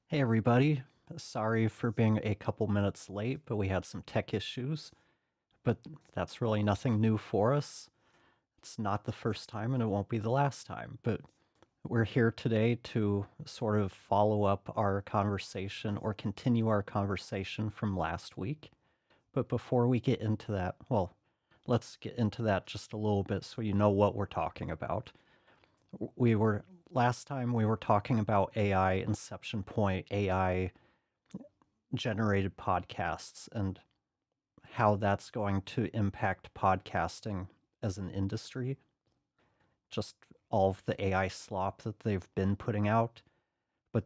Hey everybody, sorry for being a couple minutes late, but we had some tech issues. But that's really nothing new for us. It's not the first time and it won't be the last time. But we're here today to sort of follow up our conversation or continue our conversation from last week. But before we get into that, well, let's get into that just a little bit so you know what we're talking about. We were Last time we were talking about AI, Inception Point AI generated podcasts and how that's going to impact podcasting as an industry. Just all of the AI slop that they've been putting out. But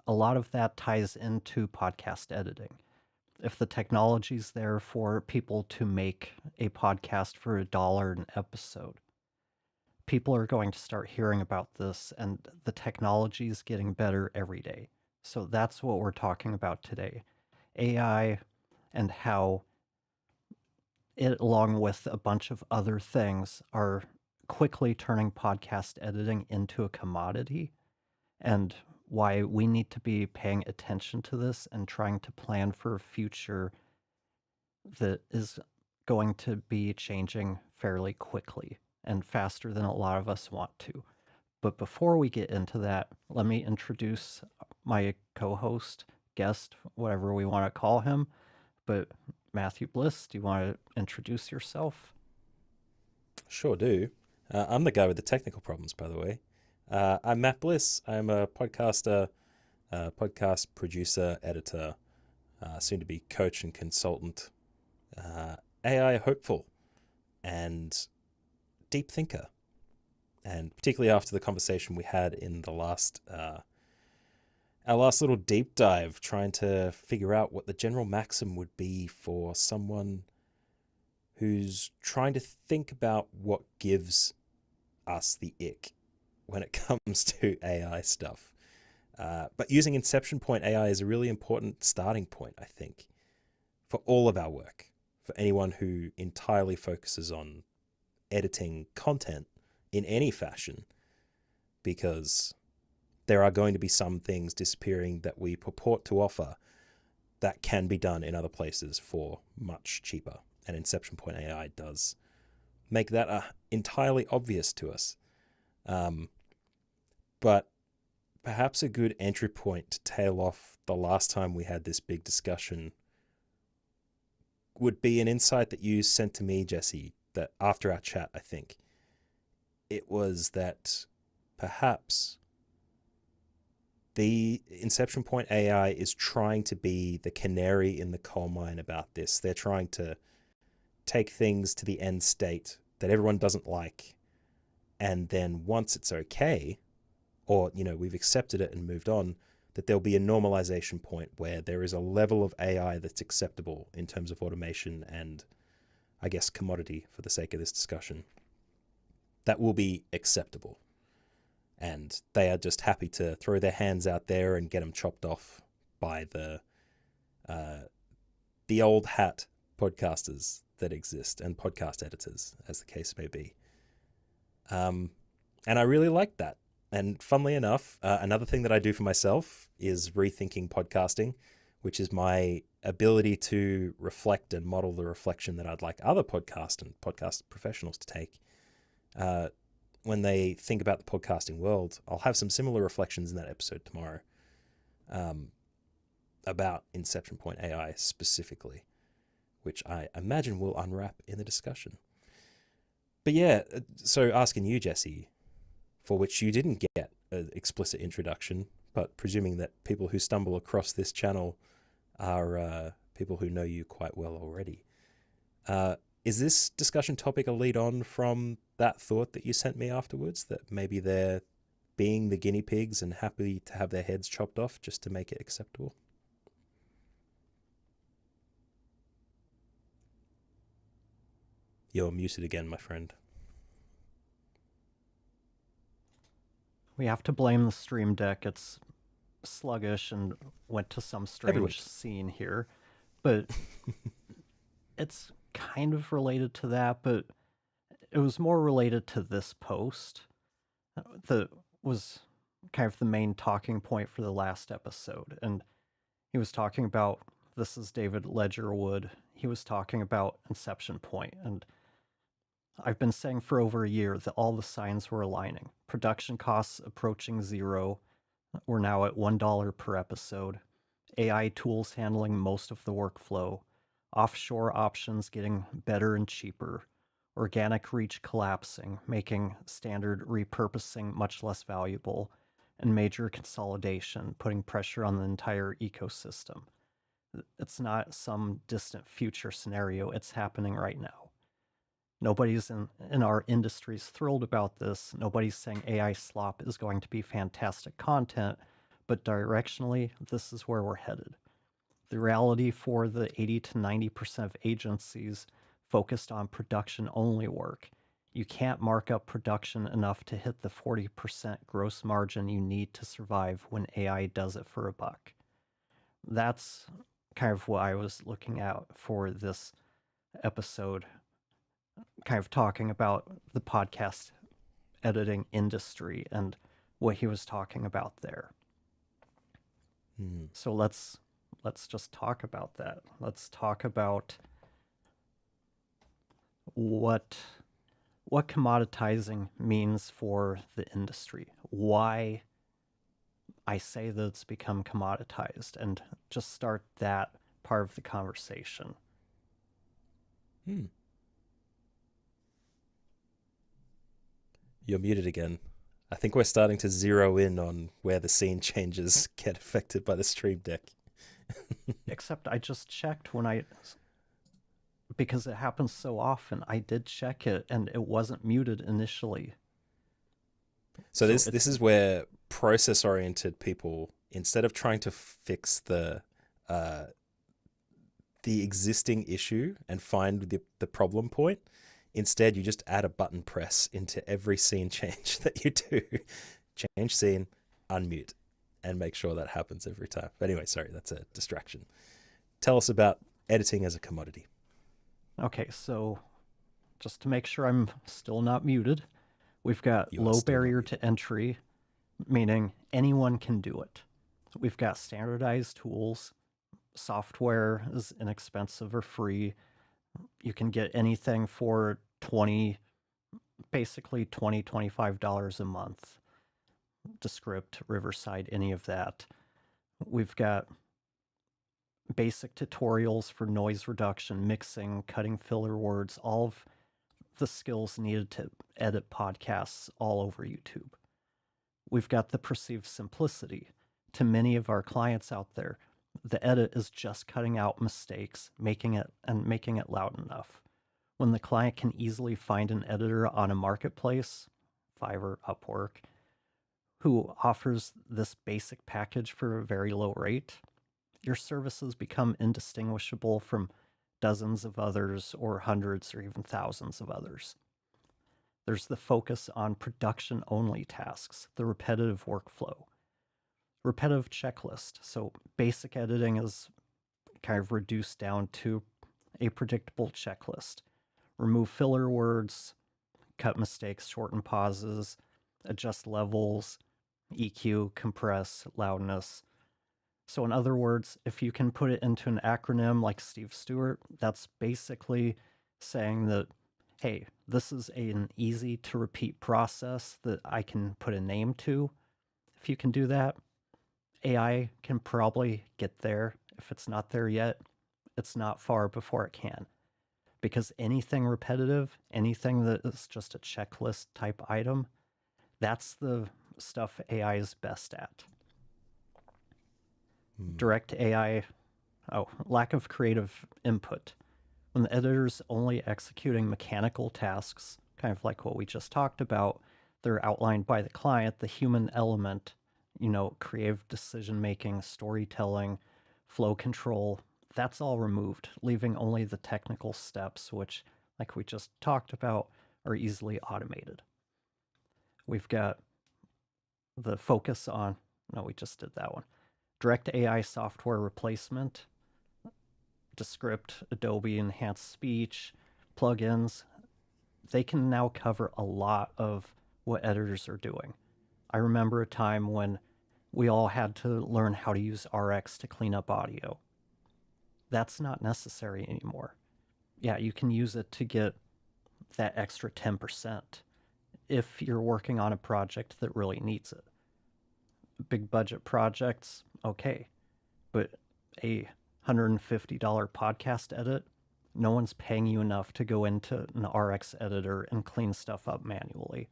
a lot of that ties into podcast editing. If the technology's there for people to make a podcast for $1 an episode, people are going to start hearing about this, and the technology is getting better every day. So that's what we're talking about today. AI and how it, along with a bunch of other things, are quickly turning podcast editing into a commodity, and why we need to be paying attention to this and trying to plan for a future that is going to be changing fairly quickly and faster than a lot of us want to. But before we get into that, let me introduce my co host, guest, whatever we want to call him. But Matthew Bliss, do you want to introduce yourself? Sure do. I'm the guy with the technical problems, by the way. I'm Matt Bliss. I'm a podcaster, podcast producer, editor, soon to be coach and consultant, AI hopeful, and deep thinker. And particularly after the conversation we had in the our last little deep dive, trying to figure out what the general maxim would be for someone who's trying to think about what gives us the ick when it comes to AI stuff. But using Inception Point AI is a really important starting point, I think, for all of our work, for anyone who entirely focuses on editing content in any fashion, because there are going to be some things disappearing that we purport to offer that can be done in other places for much cheaper. And Inception Point AI does make that entirely obvious to us. But perhaps a good entry point to tail off the last time we had this big discussion would be an insight that you sent to me, Jesse, that after our chat, I think. It was that perhaps the Inception Point AI is trying to be the canary in the coal mine about this. They're trying to take things to the end state that everyone doesn't like. And then once it's okay, or, we've accepted it and moved on, that there'll be a normalization point where there is a level of AI that's acceptable in terms of automation and, I guess, commodity for the sake of this discussion, that will be acceptable. And they are just happy to throw their hands out there and get them chopped off by the old hat podcasters that exist and podcast editors, as the case may be. And I really like that. And funnily enough, another thing that I do for myself is rethinking podcasting, which is my ability to reflect and model the reflection that I'd like other podcast and podcast professionals to take. When they think about the podcasting world, I'll have some similar reflections in that episode tomorrow about Inception Point AI specifically, which I imagine will unwrap in the discussion. But yeah, so asking you, Jesse, for which you didn't get an explicit introduction, but presuming that people who stumble across this channel are people who know you quite well already. Is this discussion topic a lead on from that thought that you sent me afterwards, that maybe they're being the guinea pigs and happy to have their heads chopped off just to make it acceptable? You're muted again, my friend. We have to blame the Stream Deck. It's sluggish and went to some Everyone strange scene here. But it's kind of related to that, but it was more related to this post that was kind of the main talking point for the last episode. And he was talking about, this is David Ledgerwood. He was talking about Inception Point. And I've been saying for over a year that all the signs were aligning. Production costs approaching zero. We're now at $1 per episode. AI tools handling most of the workflow. Offshore options getting better and cheaper. Organic reach collapsing, making standard repurposing much less valuable, and major consolidation, putting pressure on the entire ecosystem. It's not some distant future scenario, it's happening right now. Nobody's in our industries thrilled about this. Nobody's saying AI slop is going to be fantastic content, but directionally, this is where we're headed. The reality for the 80 to 90% of agencies focused on production only work, you can't mark up production enough to hit the 40% gross margin you need to survive when AI does it for a buck. That's kind of what I was looking at for this episode, kind of talking about the podcast editing industry and what he was talking about there. So let's just talk about that. Let's talk about what commoditizing means for the industry. Why I say that it's become commoditized, and just start that part of the conversation. You're muted again. I think we're starting to zero in on where the scene changes get affected by the stream deck. Except I just checked because it happens so often. I did check it and it wasn't muted initially. So this is where process-oriented people, instead of trying to fix the existing issue and find the problem point, instead you just add a button press into every scene change that you do. Change scene, unmute, and make sure that happens every time. But anyway, sorry, that's a distraction. Tell us about editing as a commodity. Okay, so just to make sure I'm still not muted, we've got low barrier to entry, meaning anyone can do it. We've got standardized tools. Software is inexpensive or free. You can get anything for basically $25 a month. Descript, Riverside, any of that. We've got basic tutorials for noise reduction, mixing, cutting filler words, all of the skills needed to edit podcasts all over YouTube. We've got the perceived simplicity. To many of our clients out there, the edit is just cutting out mistakes, making it loud enough. When the client can easily find an editor on a marketplace, Fiverr, Upwork, who offers this basic package for a very low rate, your services become indistinguishable from dozens of others or hundreds or even thousands of others. There's the focus on production-only tasks, the repetitive workflow. Repetitive checklist. So basic editing is kind of reduced down to a predictable checklist. Remove filler words, cut mistakes, shorten pauses, adjust levels, EQ, compress, loudness. So in other words, if you can put it into an acronym like Steve Stewart, that's basically saying that, hey, this is an easy to repeat process that I can put a name to. If you can do that, AI can probably get there. If it's not there yet, it's not far before it can. Because anything repetitive, anything that is just a checklist type item, that's the stuff AI is best at. Direct AI, lack of creative input. When the editor's only executing mechanical tasks, kind of like what we just talked about, they're outlined by the client, the human element, creative decision-making, storytelling, flow control, that's all removed, leaving only the technical steps, which, like we just talked about, are easily automated. We've got the focus on, we just did that one. Direct AI software replacement, Descript, Adobe Enhanced Speech, plugins, they can now cover a lot of what editors are doing. I remember a time when we all had to learn how to use RX to clean up audio. That's not necessary anymore. Yeah, you can use it to get that extra 10% if you're working on a project that really needs it. Big budget projects, okay. But a $150 podcast edit, no one's paying you enough to go into an RX editor and clean stuff up manually.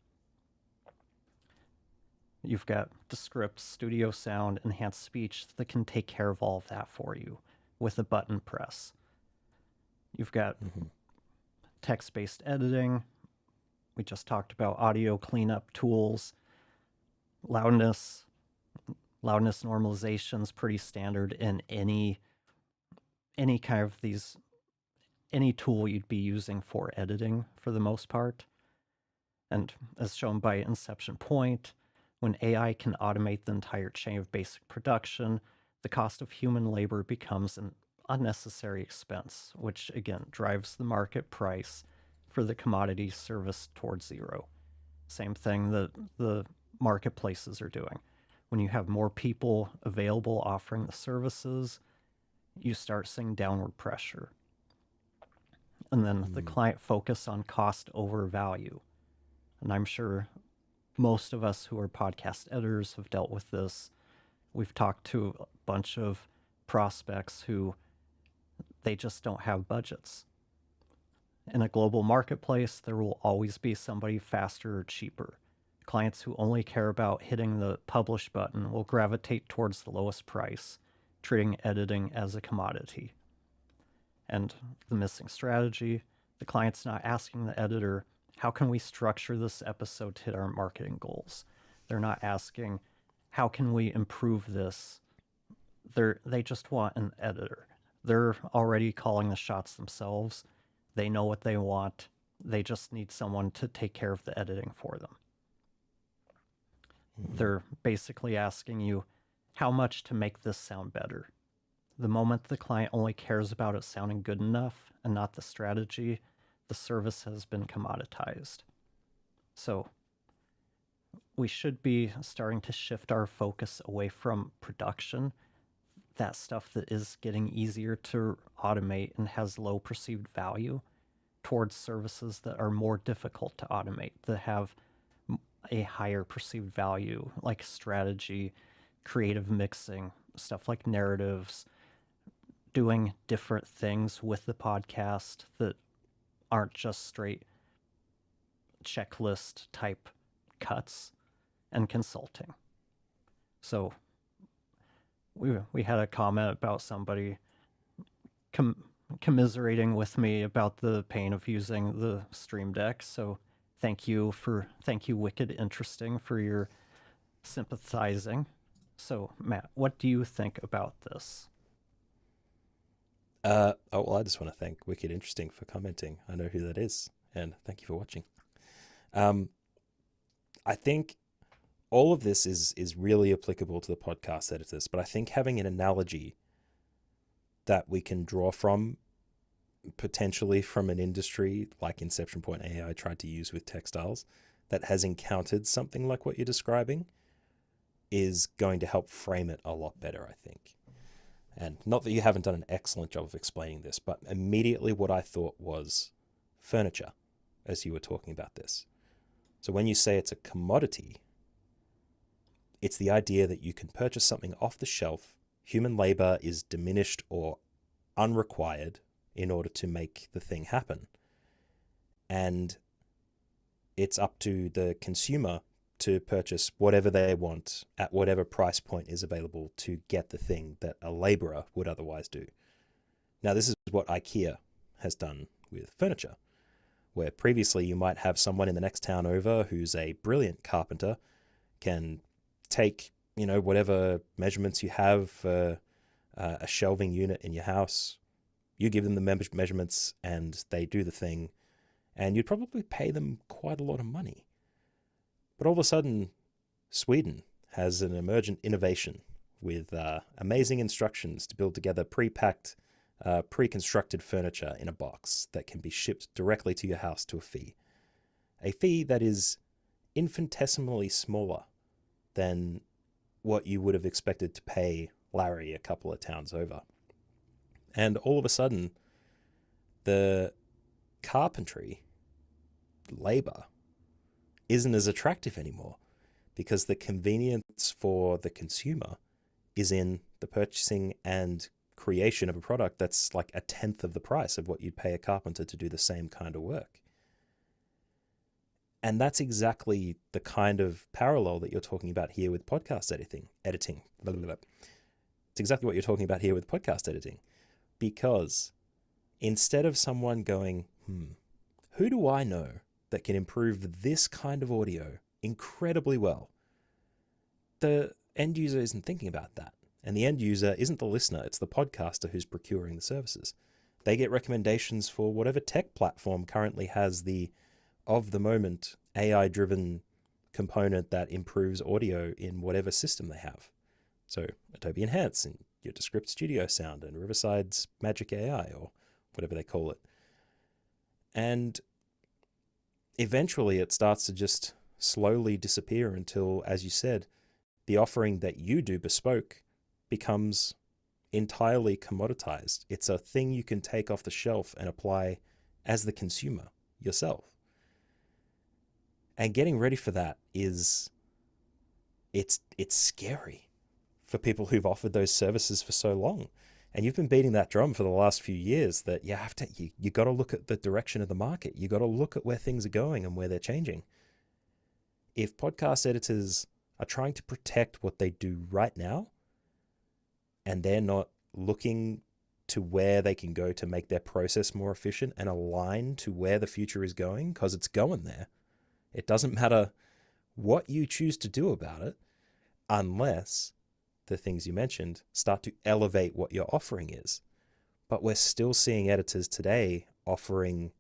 You've got Descript, Studio Sound, Enhanced Speech that can take care of all of that for you with a button press. You've got text-based editing. We just talked about audio cleanup tools. Loudness normalization is pretty standard in any kind of these, any tool you'd be using for editing for the most part. And as shown by Inception Point, when AI can automate the entire chain of basic production, the cost of human labor becomes an unnecessary expense, which again drives the market price for the commodity service towards zero. Same thing that the marketplaces are doing. When you have more people available offering the services, you start seeing downward pressure. And then the client focus on cost over value. And I'm sure most of us who are podcast editors have dealt with this. We've talked to a bunch of prospects who they just don't have budgets. In a global marketplace, there will always be somebody faster or cheaper. Clients who only care about hitting the publish button will gravitate towards the lowest price, treating editing as a commodity. And the missing strategy, the client's not asking the editor, how can we structure this episode to hit our marketing goals? They're not asking, how can we improve this? They just want an editor. They're already calling the shots themselves. They know what they want. They just need someone to take care of the editing for them. They're basically asking you how much to make this sound better. The moment the client only cares about it sounding good enough and not the strategy, the service has been commoditized. So we should be starting to shift our focus away from production, that stuff that is getting easier to automate and has low perceived value, towards services that are more difficult to automate, that have a higher perceived value, like strategy, creative mixing, stuff like narratives, doing different things with the podcast that aren't just straight checklist type cuts, and consulting. So we had a comment about somebody commiserating with me about the pain of using the Stream Deck. So thank you, Wicked Interesting, for your sympathizing. So Matt, what do you think about this? Well, I just want to thank Wicked Interesting for commenting. I know who that is, and thank you for watching. I think all of this is really applicable to the podcast editors, but I think having an analogy that we can draw from, potentially from an industry like Inception Point AI tried to use with textiles, that has encountered something like what you're describing, is going to help frame it a lot better, I think. And not that you haven't done an excellent job of explaining this, but immediately what I thought was furniture as you were talking about this. So when you say it's a commodity, it's the idea that you can purchase something off the shelf, human labor is diminished or unrequired in order to make the thing happen. And it's up to the consumer to purchase whatever they want at whatever price point is available to get the thing that a laborer would otherwise do. Now, this is what IKEA has done with furniture, where previously you might have someone in the next town over who's a brilliant carpenter, can take, whatever measurements you have for a shelving unit in your house, you give them the measurements and they do the thing, and you'd probably pay them quite a lot of money. But all of a sudden, Sweden has an emergent innovation with amazing instructions to build together pre-packed, pre-constructed furniture in a box that can be shipped directly to your house to a fee. A fee that is infinitesimally smaller than what you would have expected to pay Larry a couple of towns over. And all of a sudden, the carpentry labor isn't as attractive anymore because the convenience for the consumer is in the purchasing and creation of a product that's like a tenth of the price of what you'd pay a carpenter to do the same kind of work. And that's exactly the kind of parallel that you're talking about here with podcast editing. Blah, blah, blah. It's exactly what you're talking about here with podcast editing. Because instead of someone going, who do I know that can improve this kind of audio incredibly well? The end user isn't thinking about that. And the end user isn't the listener, it's the podcaster who's procuring the services. They get recommendations for whatever tech platform currently has the of-the-moment AI-driven component that improves audio in whatever system they have. So Adobe Enhance and your Descript Studio Sound and Riverside's Magic AI or whatever they call it. And eventually it starts to just slowly disappear until, as you said, the offering that you do bespoke becomes entirely commoditized. It's a thing you can take off the shelf and apply as the consumer yourself. And getting ready for that it's scary for people who've offered those services for so long. And you've been beating that drum for the last few years that you got to look at the direction of the market. You got to look at where things are going and where they're changing. If podcast editors are trying to protect what they do right now, and they're not looking to where they can go to make their process more efficient and align to where the future is going, because it's going there. It doesn't matter what you choose to do about it, unless the things you mentioned start to elevate what your offering is. But we're still seeing editors today offering,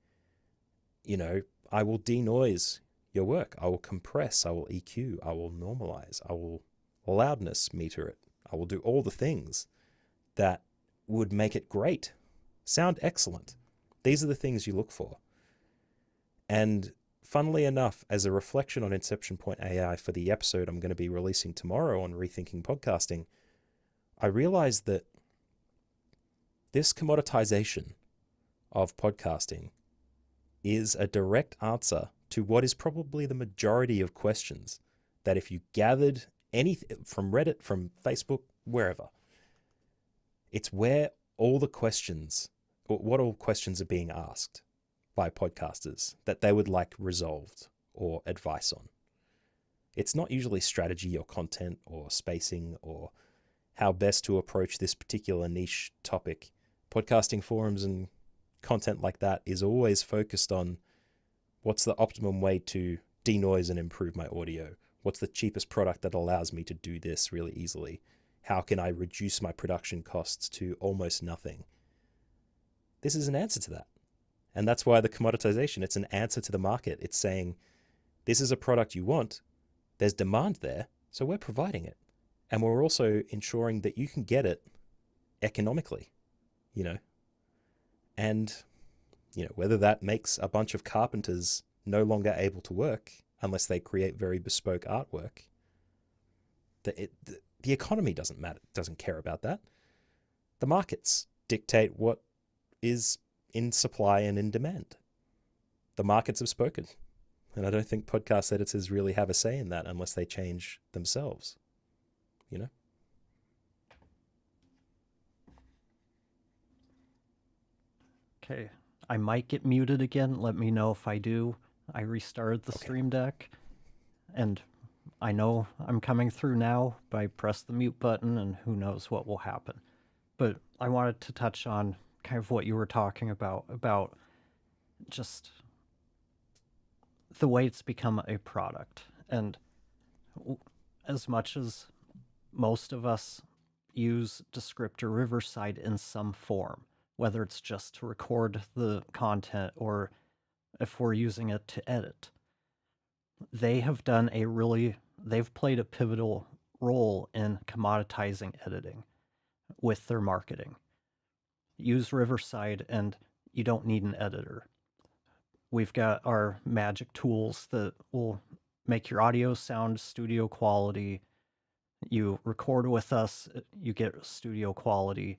I will denoise your work. I will compress. I will EQ. I will normalize. I will loudness meter it. I will do all the things that would make it great. Sound excellent. These are the things you look for. And funnily enough, as a reflection on Inception Point AI for the episode I'm going to be releasing tomorrow on rethinking podcasting, I realized that this commoditization of podcasting is a direct answer to what is probably the majority of questions that if you gathered anything from Reddit, from Facebook, wherever, it's where all the questions, what all questions are being asked by podcasters that they would like resolved or advice on. It's not usually strategy or content or spacing or how best to approach this particular niche topic. Podcasting forums and content like that is always focused on what's the optimum way to denoise and improve my audio? What's the cheapest product that allows me to do this really easily? How can I reduce my production costs to almost nothing? This is an answer to that. And that's why the commoditization, it's an answer to the market. It's saying, this is a product you want. There's demand there, so we're providing it. And we're also ensuring that you can get it economically, And, whether that makes a bunch of carpenters no longer able to work unless they create very bespoke artwork, the economy doesn't care about that. The markets dictate what is in supply and in demand. The markets have spoken. And I don't think podcast editors really have a say in that unless they change themselves, Okay, I might get muted again. Let me know if I do. I restarted the Stream Deck, and I know I'm coming through now, but I press the mute button, and who knows what will happen. But I wanted to touch on kind of what you were talking about just the way it's become a product. And as much as most of us use Descript or Riverside in some form, whether it's just to record the content or if we're using it to edit, they've played a pivotal role in commoditizing editing with their marketing. Use Riverside and you don't need an editor. We've got our magic tools that will make your audio sound studio quality. You record with us, you get studio quality,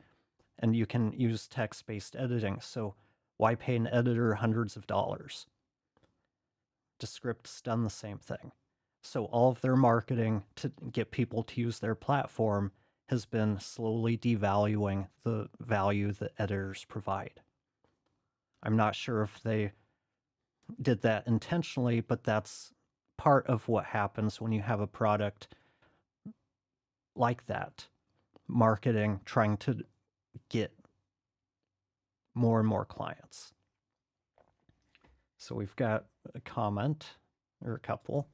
and you can use text-based editing. So why pay an editor hundreds of dollars? Descript's done the same thing. So all of their marketing to get people to use their platform has been slowly devaluing the value that editors provide. I'm not sure if they did that intentionally, but that's part of what happens when you have a product like that. Marketing trying to get more and more clients. So we've got a comment or a couple.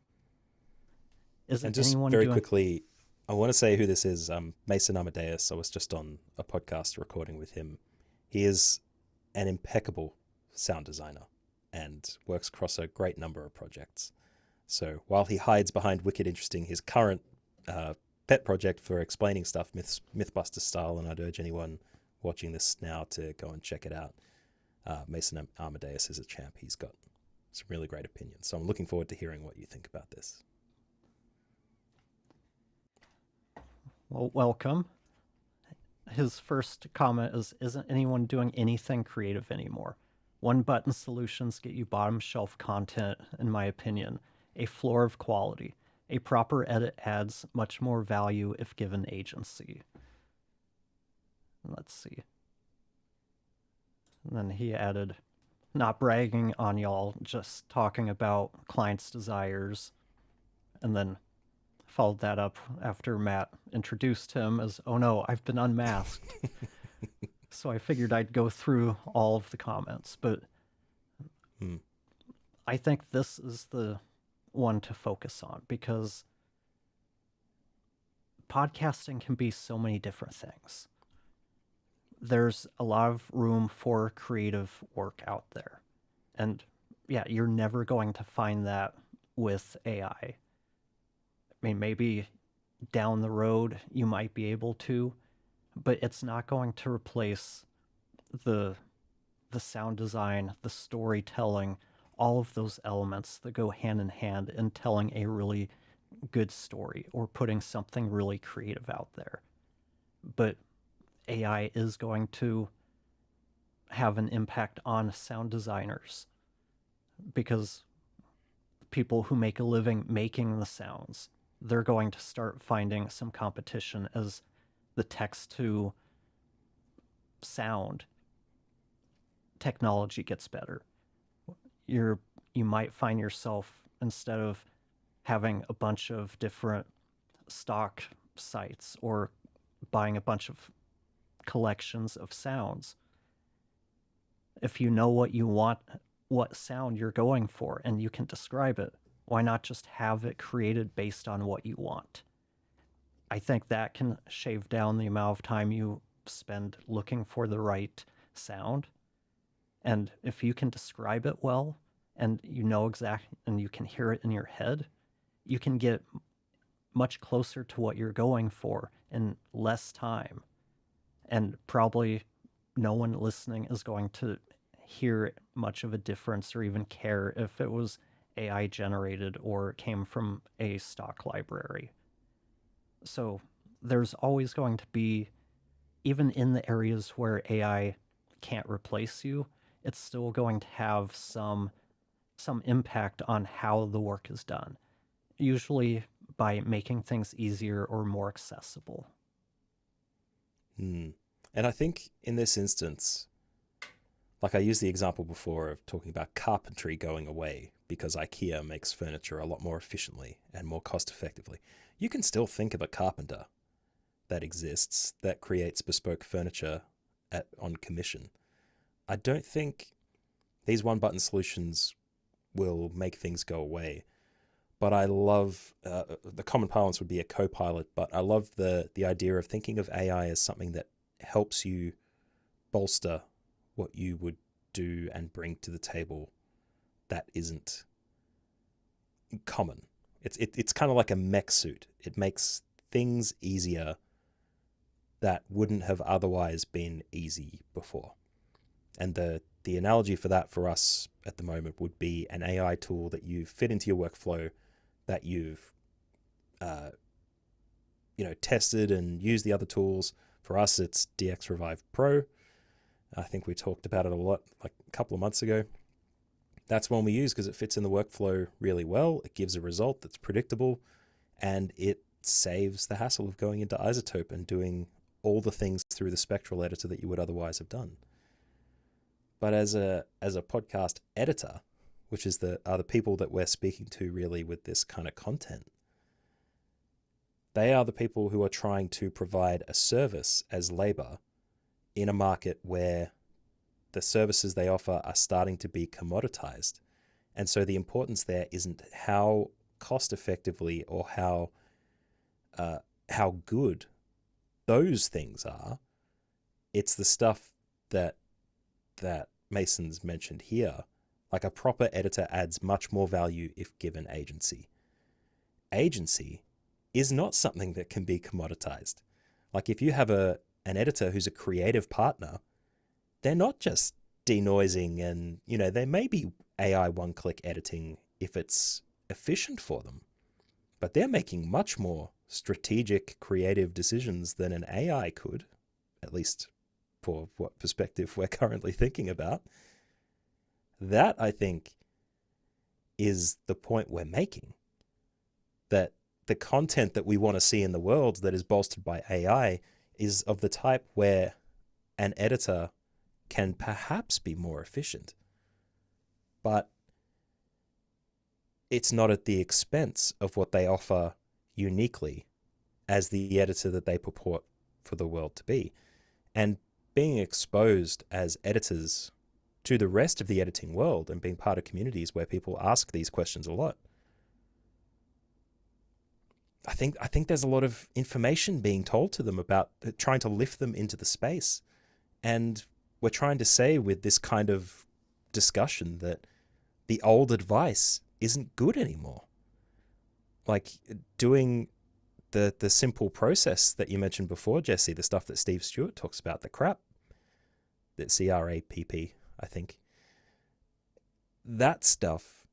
And Isn't just anyone very doing... quickly, I want to say who this is. Mason Amadeus. I was just on a podcast recording with him. He is an impeccable sound designer and works across a great number of projects. So while he hides behind Wicked Interesting, his current pet project for explaining stuff, Mythbusters style, and I'd urge anyone watching this now to go and check it out. Mason Amadeus is a champ. He's got some really great opinions. So I'm looking forward to hearing what you think about this. Well, welcome. His first comment is, isn't anyone doing anything creative anymore? One-button solutions get you bottom shelf content, in my opinion. A floor of quality. A proper edit adds much more value if given agency. Let's see. And then he added, not bragging on y'all, just talking about clients' desires. And then followed that up after Matt introduced him as, oh no, I've been unmasked. So I figured I'd go through all of the comments, but I think this is the one to focus on because podcasting can be so many different things. There's a lot of room for creative work out there. And yeah, you're never going to find that with AI. I mean, maybe down the road you might be able to, but it's not going to replace the sound design, the storytelling, all of those elements that go hand in hand in telling a really good story or putting something really creative out there. But AI is going to have an impact on sound designers because people who make a living making the sounds, they're going to start finding some competition as the text to sound technology gets better. You might find yourself, instead of having a bunch of different stock sites or buying a bunch of collections of sounds, if you know what you want, what sound you're going for, and you can describe it, why not just have it created based on what you want? I think that can shave down the amount of time you spend looking for the right sound. And if you can describe it well and you know exactly and you can hear it in your head, you can get much closer to what you're going for in less time. And probably no one listening is going to hear much of a difference or even care if it was AI generated or came from a stock library. So there's always going to be, even in the areas where AI can't replace you, it's still going to have some impact on how the work is done, usually by making things easier or more accessible. And I think in this instance, like I used the example before of talking about carpentry going away because IKEA makes furniture a lot more efficiently and more cost effectively. You can still think of a carpenter that exists that creates bespoke furniture on commission. I don't think these one-button solutions will make things go away, but I love, the common parlance would be a co-pilot, but I love the idea of thinking of AI as something that helps you bolster what you would do and bring to the table that isn't common. It's kind of like a mech suit. It makes things easier that wouldn't have otherwise been easy before. And the analogy for that for us at the moment would be an AI tool that you fit into your workflow that you've tested and used the other tools. For us, it's DX Revive Pro. I think we talked about it a lot like a couple of months ago. That's one we use because it fits in the workflow really well. It gives a result that's predictable, and it saves the hassle of going into Isotope and doing all the things through the spectral editor that you would otherwise have done. But as a podcast editor, which is are the people that we're speaking to really with this kind of content, they are the people who are trying to provide a service as labor in a market where the services they offer are starting to be commoditized. And so the importance there isn't how cost effectively or how good those things are. It's the stuff that Mason's mentioned here. Like, a proper editor adds much more value if given agency. Agency is not something that can be commoditized. Like, if you have an editor who's a creative partner, they're not just denoising and, they may be AI one-click editing if it's efficient for them, but they're making much more strategic, creative decisions than an AI could, at least for what perspective we're currently thinking about. That, I think, is the point we're making. That the content that we want to see in the world that is bolstered by AI is of the type where an editor can perhaps be more efficient, but it's not at the expense of what they offer uniquely as the editor that they purport for the world to be. And being exposed as editors to the rest of the editing world and being part of communities where people ask these questions a lot, I think there's a lot of information being told to them about trying to lift them into the space. And we're trying to say with this kind of discussion that the old advice isn't good anymore. Like, doing the simple process that you mentioned before, Jesse, the stuff that Steve Stewart talks about, the CRAP, that CRAPP, I think, that stuff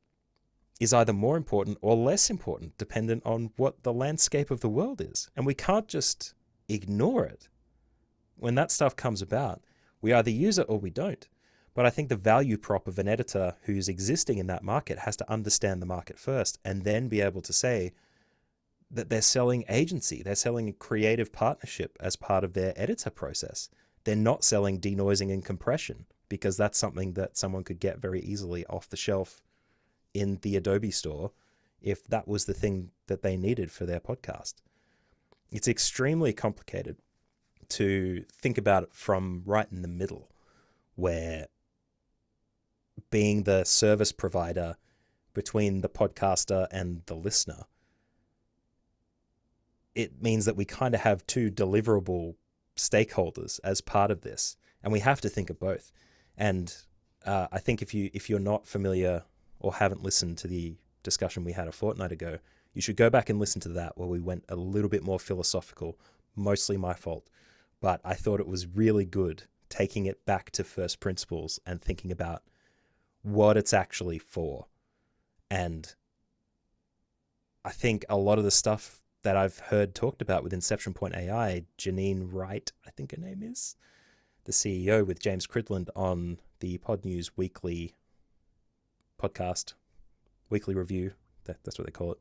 is either more important or less important, dependent on what the landscape of the world is. And we can't just ignore it. When that stuff comes about, we either use it or we don't. But I think the value prop of an editor who's existing in that market has to understand the market first and then be able to say that they're selling agency. They're selling a creative partnership as part of their editor process. They're not selling denoising and compression, because that's something that someone could get very easily off the shelf in the Adobe store if that was the thing that they needed for their podcast. It's extremely complicated to think about it from right in the middle, where being the service provider between the podcaster and the listener, it means that we kind of have two deliverable stakeholders as part of this, and we have to think of both. And I think if you're not familiar or haven't listened to the discussion we had a fortnight ago, you should go back and listen to that, where we went a little bit more philosophical, mostly my fault. But I thought it was really good taking it back to first principles and thinking about what it's actually for. And I think a lot of the stuff that I've heard talked about with Inception Point AI, Janine Wright, I think her name is, the CEO, with James Cridland on the Pod News Weekly podcast, weekly review, that's what they call it.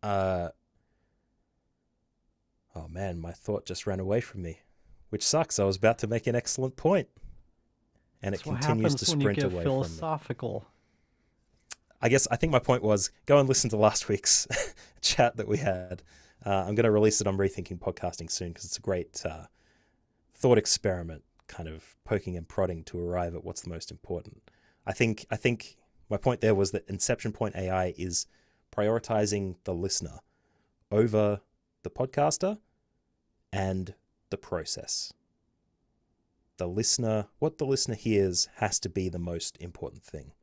Oh man, my thought just ran away from me, which sucks. I was about to make an excellent point, and That's it what continues happens to when you sprint get away from me. philosophical. I think my point was, go and listen to last week's chat that we had. I'm going to release it on Rethinking Podcasting soon, because it's a great thought experiment, kind of poking and prodding to arrive at what's the most important. I think my point there was that Inception Point AI is prioritizing the listener over the podcaster and the process. The listener, what the listener hears, has to be the most important thing.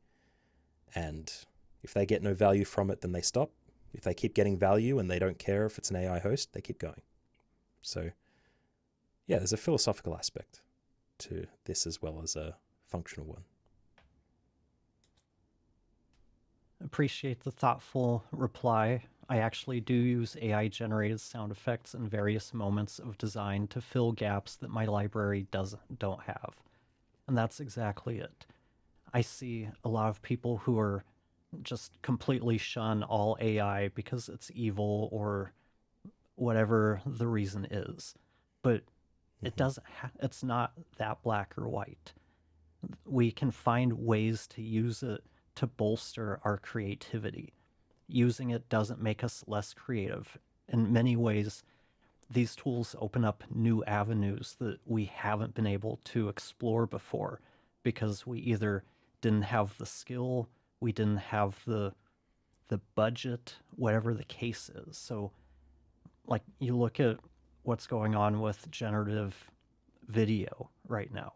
And if they get no value from it, then they stop. If they keep getting value and they don't care if it's an AI host, they keep going. So yeah, there's a philosophical aspect to this as well as a functional one. Appreciate the thoughtful reply. I actually do use AI generated sound effects in various moments of design to fill gaps that my library don't have. And that's exactly it. I see a lot of people who are just completely shun all AI because it's evil or whatever the reason is. But Hmm. it's not that black or white. We can find ways to use it to bolster our creativity. Using it doesn't make us less creative. In many ways, these tools open up new avenues that we haven't been able to explore before because we either didn't have the skill, we didn't have the budget, whatever the case is. So like you look at what's going on with generative video right now.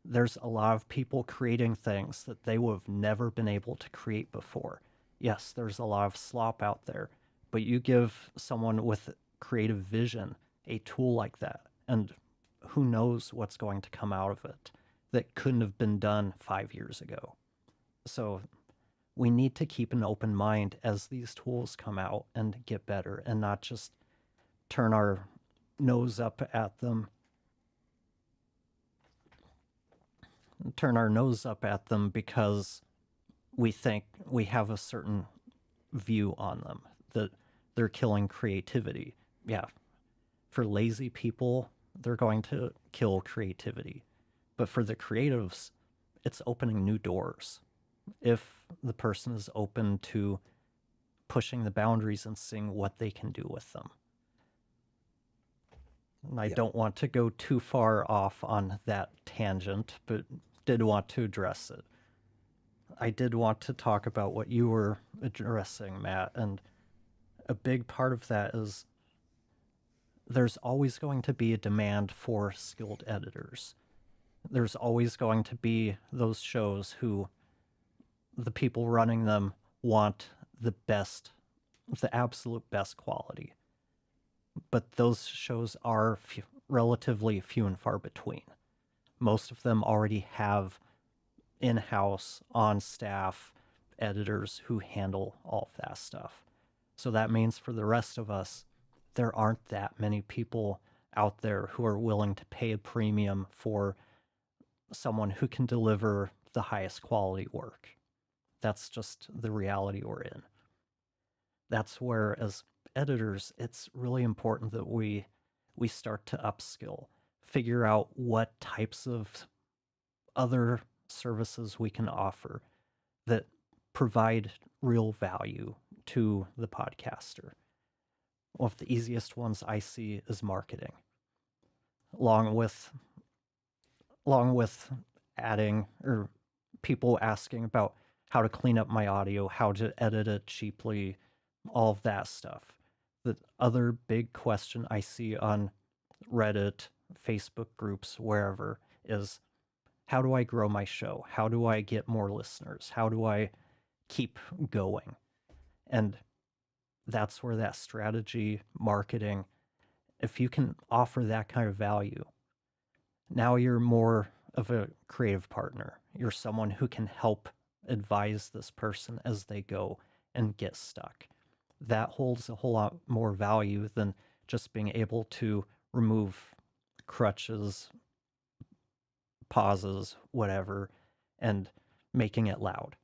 There's a lot of people creating things that they would have never been able to create before. Yes, there's a lot of slop out there, but you give someone with creative vision a tool like that, and who knows what's going to come out of it that couldn't have been done 5 years ago. So we need to keep an open mind as these tools come out and get better and not just turn our nose up at them because we think we have a certain view on them that they're killing creativity. Yeah, for lazy people, they're going to kill creativity. But for the creatives, it's opening new doors. If the person is open to pushing the boundaries and seeing what they can do with them. And I Yeah. don't want to go too far off on that tangent, but did want to address it. I did want to talk about what you were addressing, Matt, and a big part of that is there's always going to be a demand for skilled editors. There's always going to be those shows who the people running them want the absolute best quality. But those shows are relatively few and far between. Most of them already have in house, on staff editors who handle all of that stuff. So that means for the rest of us, there aren't that many people out there who are willing to pay a premium for someone who can deliver the highest quality work. That's just the reality we're in. That's where, as editors, it's really important that we start to upskill, figure out what types of other services we can offer that provide real value to the podcaster. One of the easiest ones I see is marketing, along with along with adding or people asking about how to clean up my audio, how to edit it cheaply, all of that stuff. The other big question I see on Reddit, Facebook groups, wherever, is how do I grow my show? How do I get more listeners? How do I keep going? And that's where that strategy, marketing, if you can offer that kind of value, now you're more of a creative partner. You're someone who can help advise this person as they go and get stuck. That holds a whole lot more value than just being able to remove crutches, pauses, whatever, and making it loud.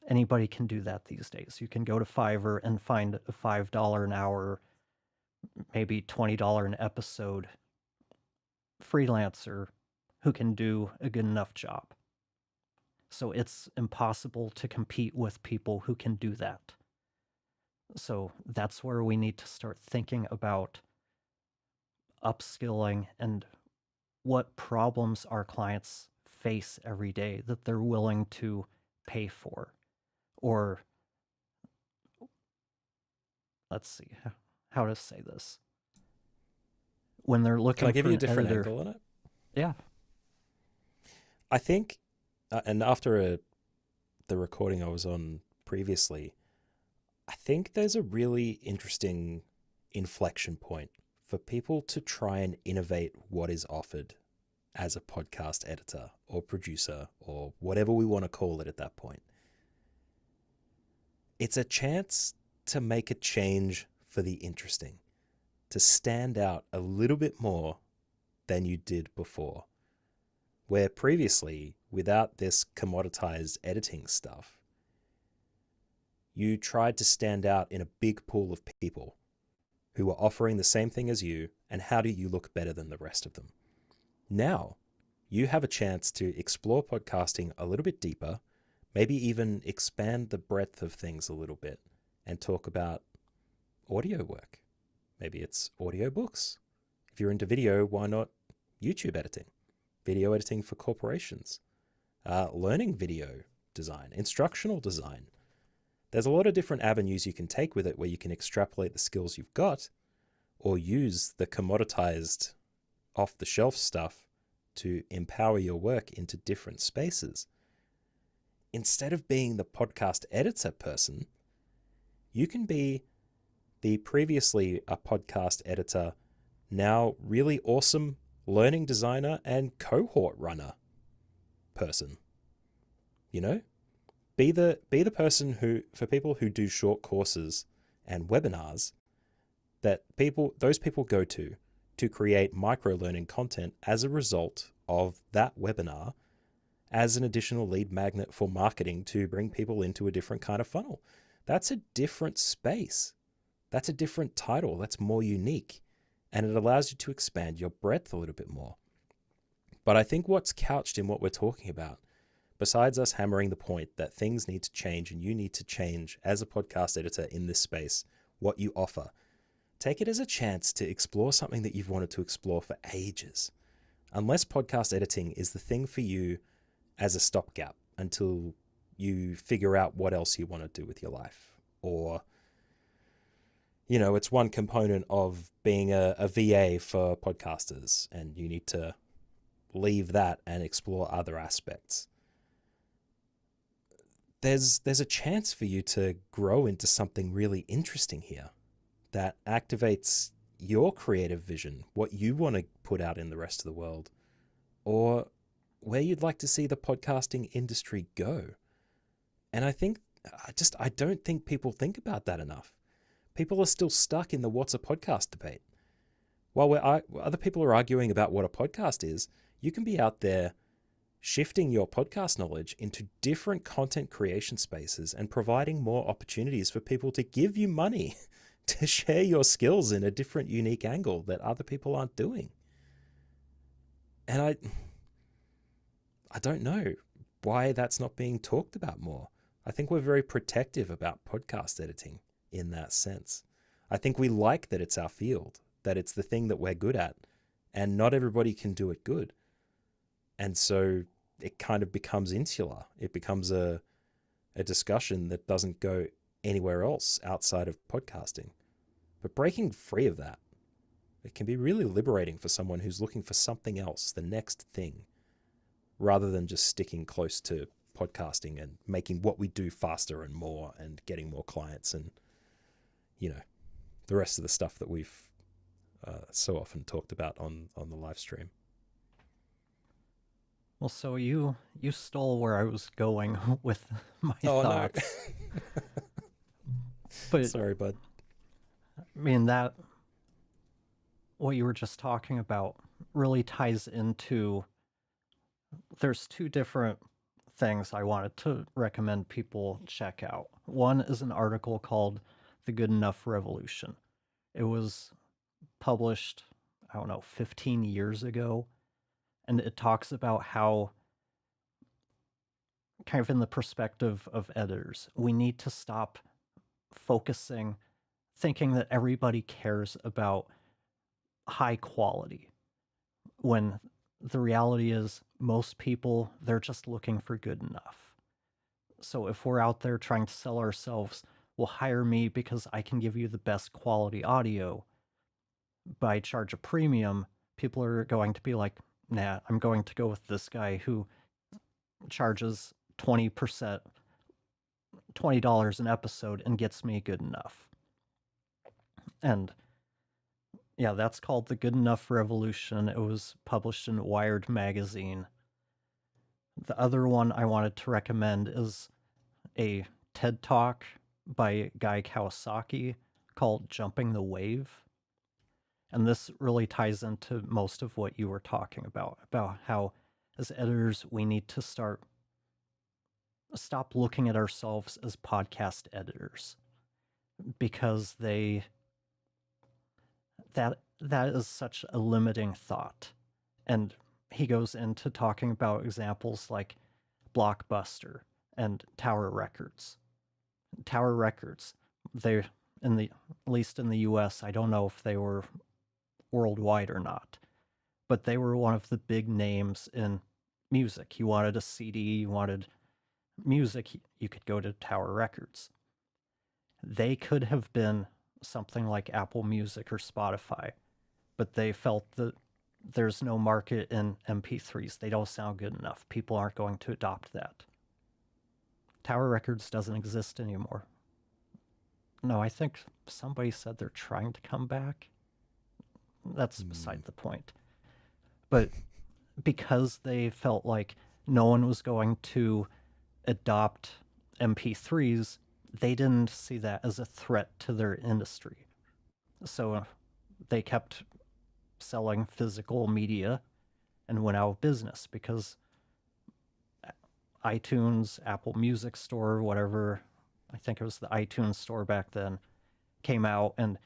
Anybody can do that these days. You can go to Fiverr and find a $5 an hour, maybe $20 an episode freelancer who can do a good enough job. So it's impossible to compete with people who can do that. So that's where we need to start thinking about upskilling and what problems our clients face every day that they're willing to pay for. Or let's see how to say this. When they're Can I looking give for you a an different editor, angle on it? yeah, I think, and after the recording I was on previously, I think there's a really interesting inflection point for people to try and innovate what is offered as a podcast editor or producer or whatever we want to call it at that point. It's a chance to make a change for the interesting, to stand out a little bit more than you did before. Where previously, without this commoditized editing stuff, you tried to stand out in a big pool of people who were offering the same thing as you, and how do you look better than the rest of them? Now, you have a chance to explore podcasting a little bit deeper, maybe even expand the breadth of things a little bit, and talk about audio work. Maybe it's audio books. If you're into video, why not YouTube editing? Video editing for corporations, learning video design, instructional design. There's a lot of different avenues you can take with it where you can extrapolate the skills you've got or use the commoditized off the shelf stuff to empower your work into different spaces. Instead of being the podcast editor person, you can be the previously a podcast editor, now really awesome learning designer and cohort runner person. You know? Be the person who, for people who do short courses and webinars, that those people go to create micro learning content as a result of that webinar, as an additional lead magnet for marketing to bring people into a different kind of funnel. That's a different space. That's a different title. That's more unique. And it allows you to expand your breadth a little bit more. But I think what's couched in what we're talking about, besides us hammering the point that things need to change and you need to change as a podcast editor in this space, what you offer, take it as a chance to explore something that you've wanted to explore for ages. Unless podcast editing is the thing for you as a stopgap until you figure out what else you want to do with your life. Or, you know, it's one component of being a VA for podcasters and you need to leave that and explore other aspects. There's a chance for you to grow into something really interesting here that activates your creative vision, what you want to put out in the rest of the world, or where you'd like to see the podcasting industry go. And I don't think people think about that enough. People are still stuck in the what's a podcast debate. While other people are arguing about what a podcast is, you can be out there shifting your podcast knowledge into different content creation spaces and providing more opportunities for people to give you money to share your skills in a different, unique angle that other people aren't doing. And I don't know why that's not being talked about more. I think we're very protective about podcast editing in that sense. I think we like that it's our field, that it's the thing that we're good at, and not everybody can do it good. And so it kind of becomes insular. It becomes a discussion that doesn't go anywhere else outside of podcasting. But breaking free of that, it can be really liberating for someone who's looking for something else, the next thing, rather than just sticking close to podcasting and making what we do faster and more and getting more clients and, you know, the rest of the stuff that we've so often talked about on the live stream. Well, so you stole where I was going with my Oh, thoughts. no. But Sorry, bud. I mean, that what you were just talking about really ties into, there's two different things I wanted to recommend people check out. One is an article called The Good Enough Revolution. It was published, I don't know, 15 years ago, and it talks about how, kind of in the perspective of editors, we need to stop thinking that everybody cares about high quality, when the reality is most people, they're just looking for good enough. So if we're out there trying to sell ourselves, well, hire me because I can give you the best quality audio, but I charge a premium, people are going to be like, nah, I'm going to go with this guy who charges 20%, $20 an episode and gets me good enough. And yeah, that's called The Good Enough Revolution. It was published in Wired magazine. The other one I wanted to recommend is a TED Talk by Guy Kawasaki called Jumping the Wave. And this really ties into most of what you were talking about how as editors we need to stop looking at ourselves as podcast editors because that is such a limiting thought. And he goes into talking about examples like Blockbuster and Tower Records. Tower Records, they in the at least in the US, I don't know if they were worldwide or not, but they were one of the big names in music. You wanted a CD, you wanted music, you could go to Tower Records. They could have been something like Apple Music or Spotify, but they felt that there's no market in MP3s. They don't sound good enough. People aren't going to adopt that. Tower Records doesn't exist anymore. No, I think somebody said they're trying to come back. That's beside the point. But because they felt like no one was going to adopt MP3s, they didn't see that as a threat to their industry. So they kept selling physical media and went out of business because iTunes, Apple Music Store, whatever, I think it was the iTunes Store back then, came out, and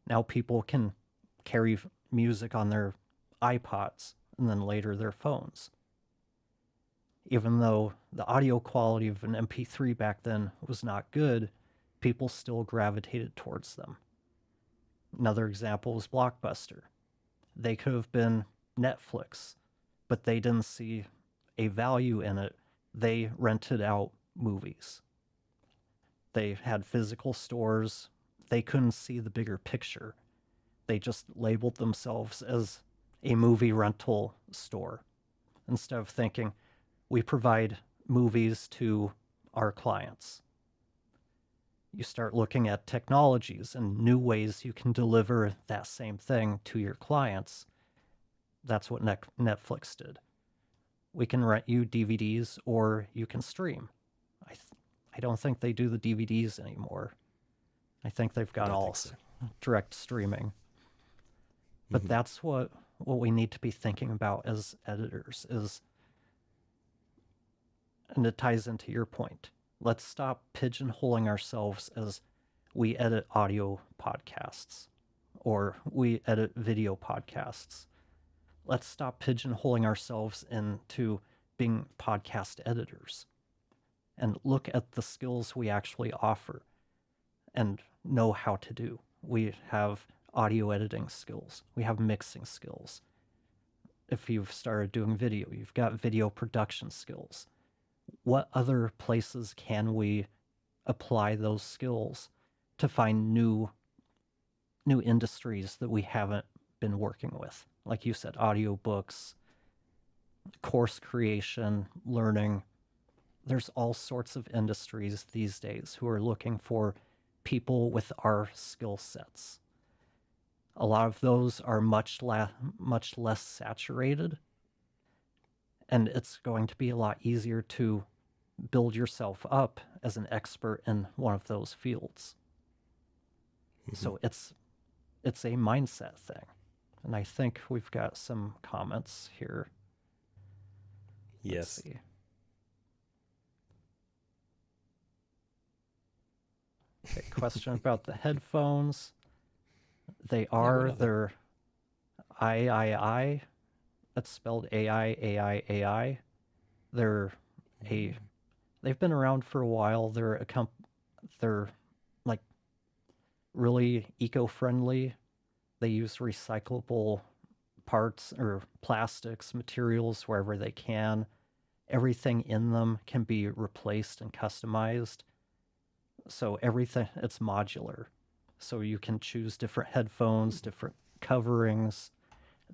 now people can carry music on their iPods and then later their phones. Even though the audio quality of an MP3 back then was not good, people still gravitated towards them. Another example was Blockbuster. They could have been Netflix, but they didn't see a value in it. They rented out movies. They had physical stores. They couldn't see the bigger picture. They just labeled themselves as a movie rental store instead of thinking, we provide movies to our clients. You start looking at technologies and new ways you can deliver that same thing to your clients. That's what Netflix did. We can rent you DVDs or you can stream. I don't think they do the DVDs anymore. I think they've got all direct streaming. But that's what we need to be thinking about as editors is, and it ties into your point. Let's stop pigeonholing ourselves as we edit audio podcasts or we edit video podcasts. Let's stop pigeonholing ourselves into being podcast editors and look at the skills we actually offer and know how to do. We have audio editing skills. We have mixing skills. If you've started doing video, you've got video production skills. What other places can we apply those skills to find new industries that we haven't been working with? Like you said, audiobooks, course creation, learning. There's all sorts of industries these days who are looking for people with our skill sets. A lot of those are much less saturated, and it's going to be a lot easier to build yourself up as an expert in one of those fields. So it's a mindset thing. And I think we've got some comments here. Yes. Let's see. Okay, question about the headphones. They're III. That's spelled AI. They've been around for a while. They're like really eco-friendly. They use recyclable parts or plastics, materials wherever they can. Everything in them can be replaced and customized. So everything, it's modular. So you can choose different headphones, different coverings.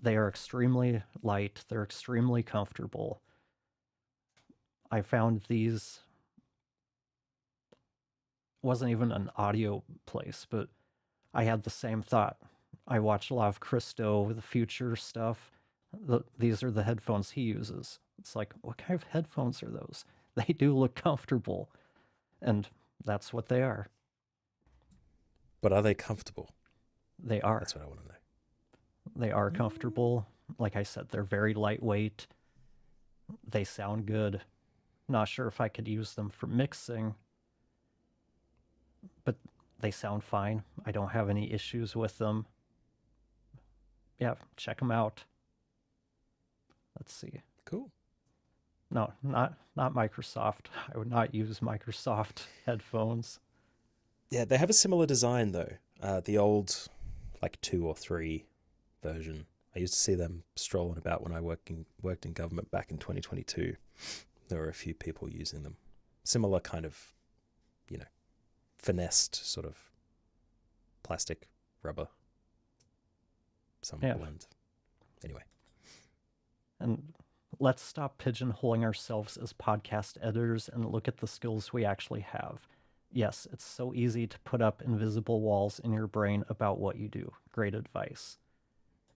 They are extremely light. They're extremely comfortable. I found these, wasn't even an audio place, but I had the same thought. I watch a lot of Christo, the future stuff. These are the headphones he uses. It's like, what kind of headphones are those? They do look comfortable. And that's what they are. But are they comfortable? They are. That's what I want to know. They are comfortable. Like I said, they're very lightweight. They sound good. Not sure if I could use them for mixing, but they sound fine. I don't have any issues with them. Yeah, check them out. Let's see. Cool. No, not Microsoft. I would not use Microsoft headphones. Yeah, they have a similar design though. The old, like 2 or 3 version. I used to see them strolling about when I worked in government back in 2022. There were a few people using them. Similar kind of, finessed sort of plastic, rubber, some Yeah. blend. Anyway. And let's stop pigeonholing ourselves as podcast editors and look at the skills we actually have. Yes, it's so easy to put up invisible walls in your brain about what you do. Great advice.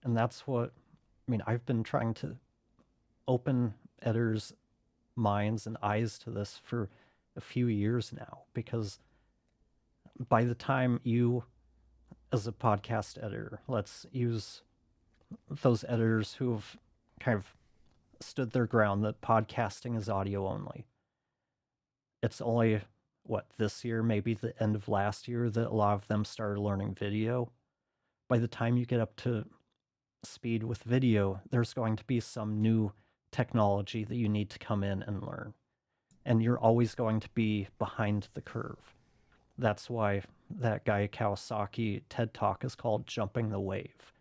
And that's what, I've been trying to open editors' minds and eyes to this for a few years now, because by the time you, as a podcast editor, let's use those editors who've kind of stood their ground that podcasting is audio only. It's only, this year, maybe the end of last year, that a lot of them started learning video. By the time you get up to speed with video, there's going to be some new technology that you need to come in and learn. And you're always going to be behind the curve. That's why that guy Kawasaki TED Talk is called Jumping the Wave.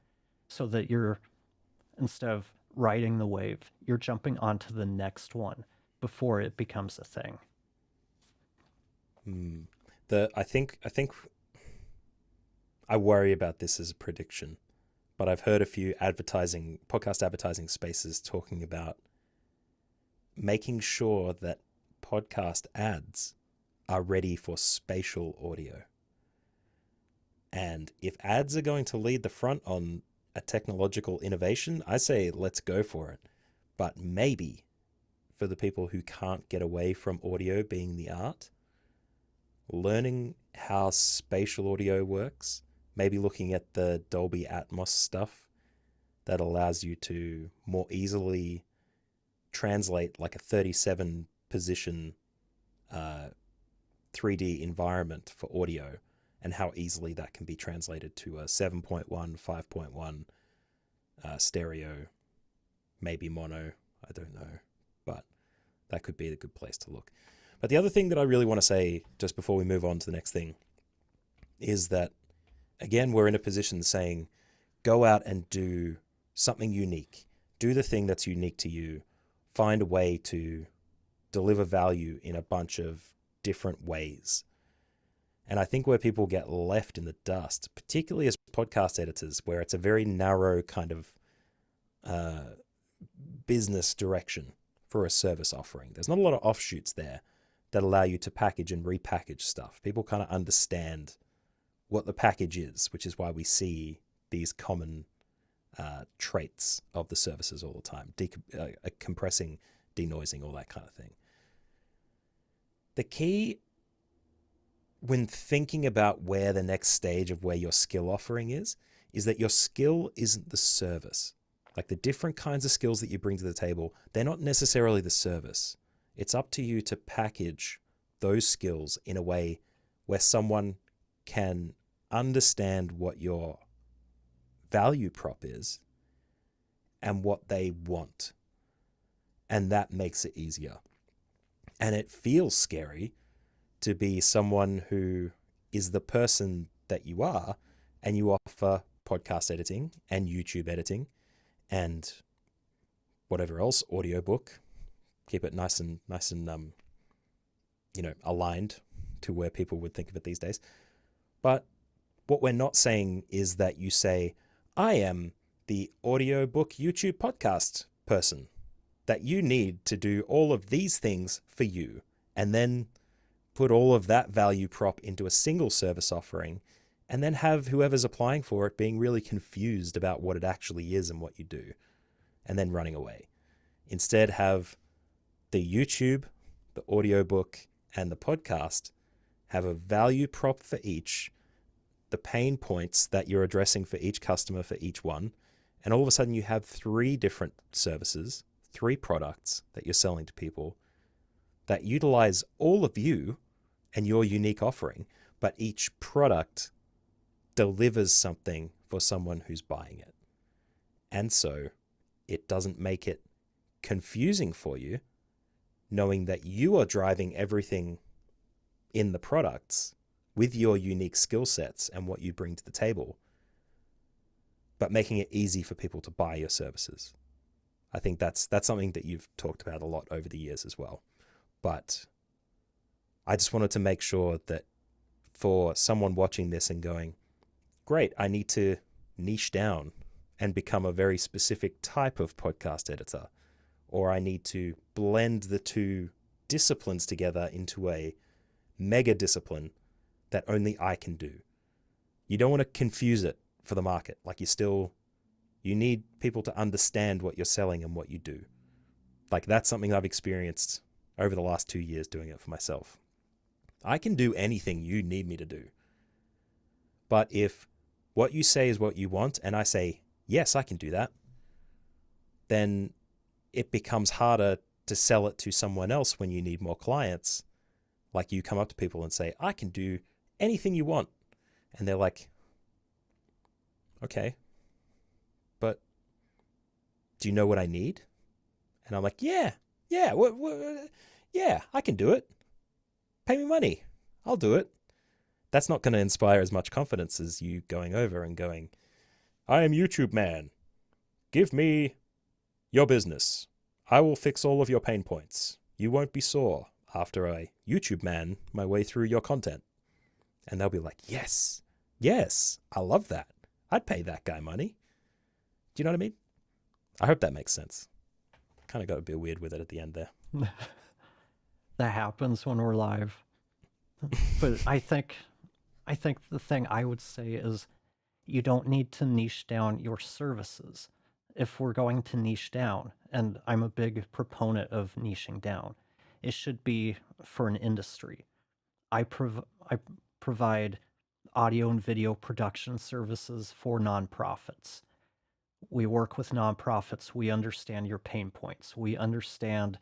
So that you're, instead of riding the wave, you're jumping onto the next one before it becomes a thing. I think I worry about this as a prediction, but I've heard a few podcast advertising spaces talking about making sure that podcast ads are ready for spatial audio. And if ads are going to lead the front on a technological innovation, I say let's go for it. But maybe for the people who can't get away from audio being the art, learning how spatial audio works, maybe looking at the Dolby Atmos stuff that allows you to more easily translate like a 37 position 3D environment for audio, and how easily that can be translated to a 7.1, 5.1 stereo, maybe mono, I don't know, but that could be a good place to look. But the other thing that I really want to say just before we move on to the next thing is that, again, we're in a position saying, go out and do something unique. Do the thing that's unique to you. Find a way to deliver value in a bunch of different ways. And I think where people get left in the dust, particularly as podcast editors, where it's a very narrow kind of business direction for a service offering. There's not a lot of offshoots there that allow you to package and repackage stuff. People kind of understand what the package is, which is why we see these common traits of the services all the time, compressing, denoising, all that kind of thing. The key when thinking about where the next stage of where your skill offering is that your skill isn't the service. Like the different kinds of skills that you bring to the table, they're not necessarily the service. It's up to you to package those skills in a way where someone can understand what your value prop is and what they want. And that makes it easier. And it feels scary to be someone who is the person that you are, and you offer podcast editing and YouTube editing and whatever else, audiobook. Keep it nice and aligned to where people would think of it these days. But what we're not saying is that you say, I am the audiobook YouTube podcast person, that you need to do all of these things for you, and then put all of that value prop into a single service offering, and then have whoever's applying for it being really confused about what it actually is and what you do, and then running away. Instead, have the YouTube, the audiobook, and the podcast have a value prop for each the pain points that you're addressing for each customer for each one. And all of a sudden you have 3 different services, 3 products that you're selling to people that utilize all of you and your unique offering, but each product delivers something for someone who's buying it. And so it doesn't make it confusing for you, knowing that you are driving everything in the products with your unique skill sets and what you bring to the table, but making it easy for people to buy your services. I think that's something that you've talked about a lot over the years as well. But I just wanted to make sure that for someone watching this and going, great, I need to niche down and become a very specific type of podcast editor, or I need to blend the 2 disciplines together into a mega discipline that only I can do. You don't want to confuse it for the market. Like you need people to understand what you're selling and what you do. Like that's something I've experienced over the last 2 years doing it for myself. I can do anything you need me to do. But if what you say is what you want and I say, yes, I can do that, then it becomes harder to sell it to someone else when you need more clients. Like you come up to people and say, I can do anything you want. And they're like, okay, but do you know what I need? And I'm like, yeah, yeah, I can do it. Pay me money. I'll do it. That's not going to inspire as much confidence as you going over and going, I am YouTube man. Give me your business. I will fix all of your pain points. You won't be sore after I YouTube man my way through your content. And they'll be like, yes, I love that. I'd pay that guy money. Do you know what I mean? I hope that makes sense. Kind of got a bit weird with it at the end there. That happens when we're live. But I think the thing I would say is you don't need to niche down your services. If we're going to niche down, and I'm a big proponent of niching down, it should be for an industry. I provide audio and video production services for nonprofits. We work with nonprofits. We understand your pain points. We understand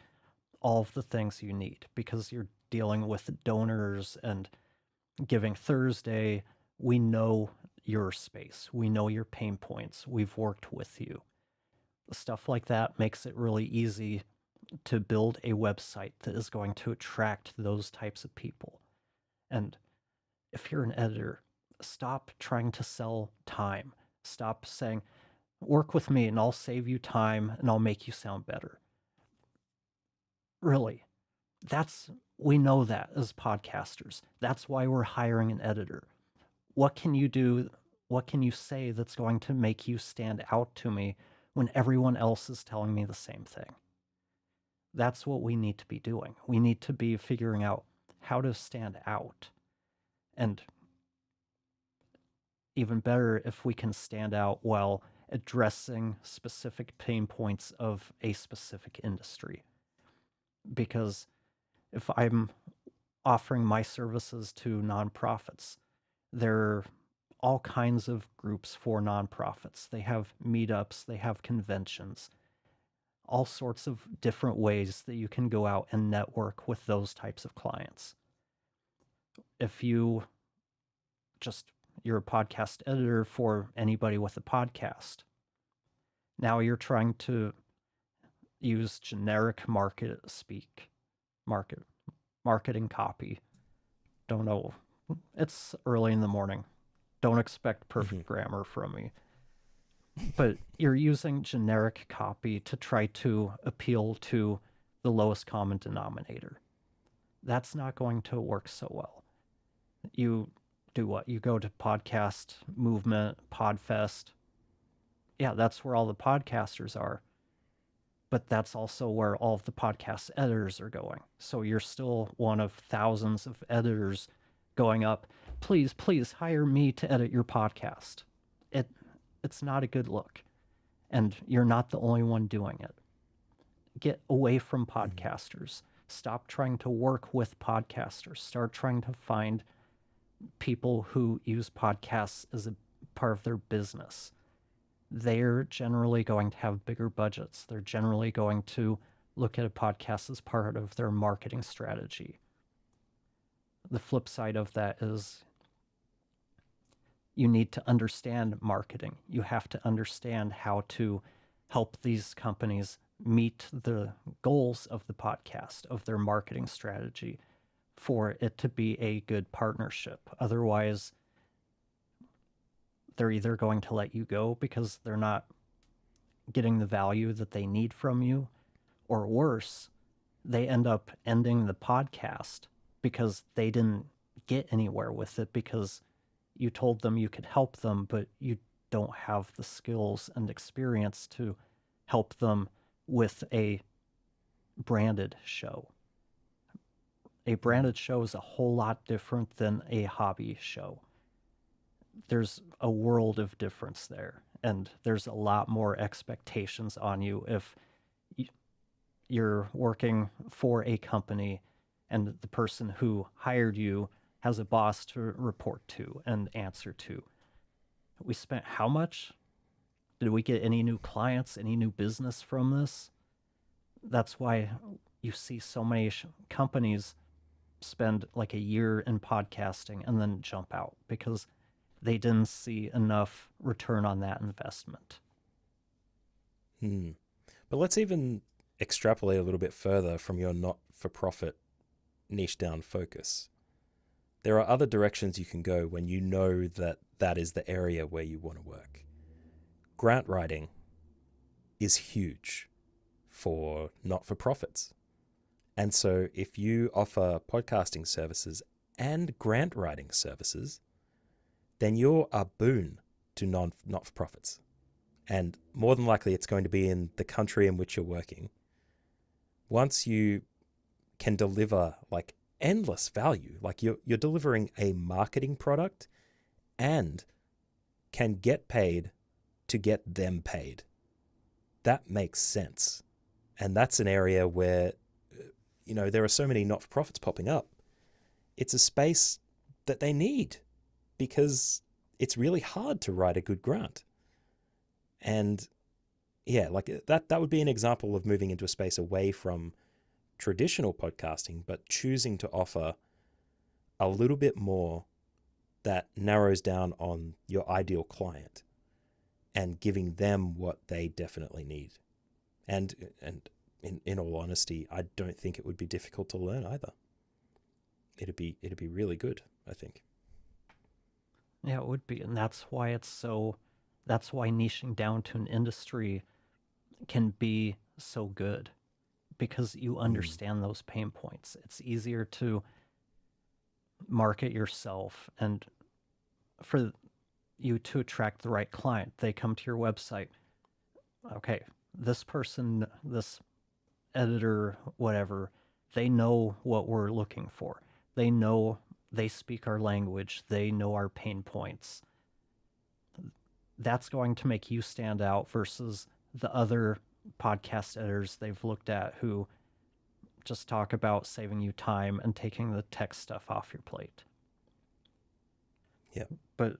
all of the things you need because you're dealing with donors and Giving Thursday. We know your space. We know your pain points. We've worked with you. Stuff like that makes it really easy to build a website that is going to attract those types of people. And if you're an editor, stop trying to sell time. Stop saying, work with me and I'll save you time and I'll make you sound better. Really, we know that as podcasters. That's why we're hiring an editor. What can you do? What can you say that's going to make you stand out to me when everyone else is telling me the same thing? That's what we need to be doing. We need to be figuring out how to stand out. And even better if we can stand out while addressing specific pain points of a specific industry. Because if I'm offering my services to nonprofits, there are all kinds of groups for nonprofits. They have meetups, they have conventions, all sorts of different ways that you can go out and network with those types of clients. If you're a podcast editor for anybody with a podcast, now you're trying to use generic marketing copy. Don't know. It's early in the morning. Don't expect perfect grammar from me. But you're using generic copy to try to appeal to the lowest common denominator. That's not going to work so well. You do what? You go to Podcast Movement, Podfest. Yeah, that's where all the podcasters are. But that's also where all of the podcast editors are going. So you're still one of thousands of editors going up, please hire me to edit your podcast. It's not a good look. And you're not the only one doing it. Get away from podcasters. Stop trying to work with podcasters. Start trying to find people who use podcasts as a part of their business, they're generally going to have bigger budgets. They're generally going to look at a podcast as part of their marketing strategy. The flip side of that is you need to understand marketing. You have to understand how to help these companies meet the goals of the podcast, of their marketing strategy, for it to be a good partnership. Otherwise, they're either going to let you go because they're not getting the value that they need from you, or worse, they end up ending the podcast because they didn't get anywhere with it because you told them you could help them, but you don't have the skills and experience to help them with a branded show. A branded show is a whole lot different than a hobby show. There's a world of difference there, and there's a lot more expectations on you if you're working for a company and the person who hired you has a boss to report to and answer to. We spent how much? Did we get any new clients, any new business from this? That's why you see so many companies spend like a year in podcasting and then jump out because they didn't see enough return on that investment. But let's even extrapolate a little bit further from your not-for-profit niche down focus. There are other directions you can go when you know that that is the area where you want to work. Grant writing is huge for not-for-profits. And so if you offer podcasting services and grant writing services, then you're a boon to not-for-profits. And more than likely, it's going to be in the country in which you're working. Once you can deliver like endless value, like you're delivering a marketing product and can get paid to get them paid, that makes sense. And that's an area where, there are so many not-for-profits popping up. It's a space that they need because it's really hard to write a good grant. And yeah, like that would be an example of moving into a space away from traditional podcasting, but choosing to offer a little bit more that narrows down on your ideal client and giving them what they definitely need. And in all honesty, I don't think it would be difficult to learn either. It'd be really good, I think. Yeah, it would be. And that's why niching down to an industry can be so good, because you understand those pain points. It's easier to market yourself and for you to attract the right client. They come to your website. Okay, this person, this editor, whatever, they know what we're looking for. They speak our language. They know our pain points. That's going to make you stand out versus the other podcast editors they've looked at who just talk about saving you time and taking the tech stuff off your plate. Yeah. But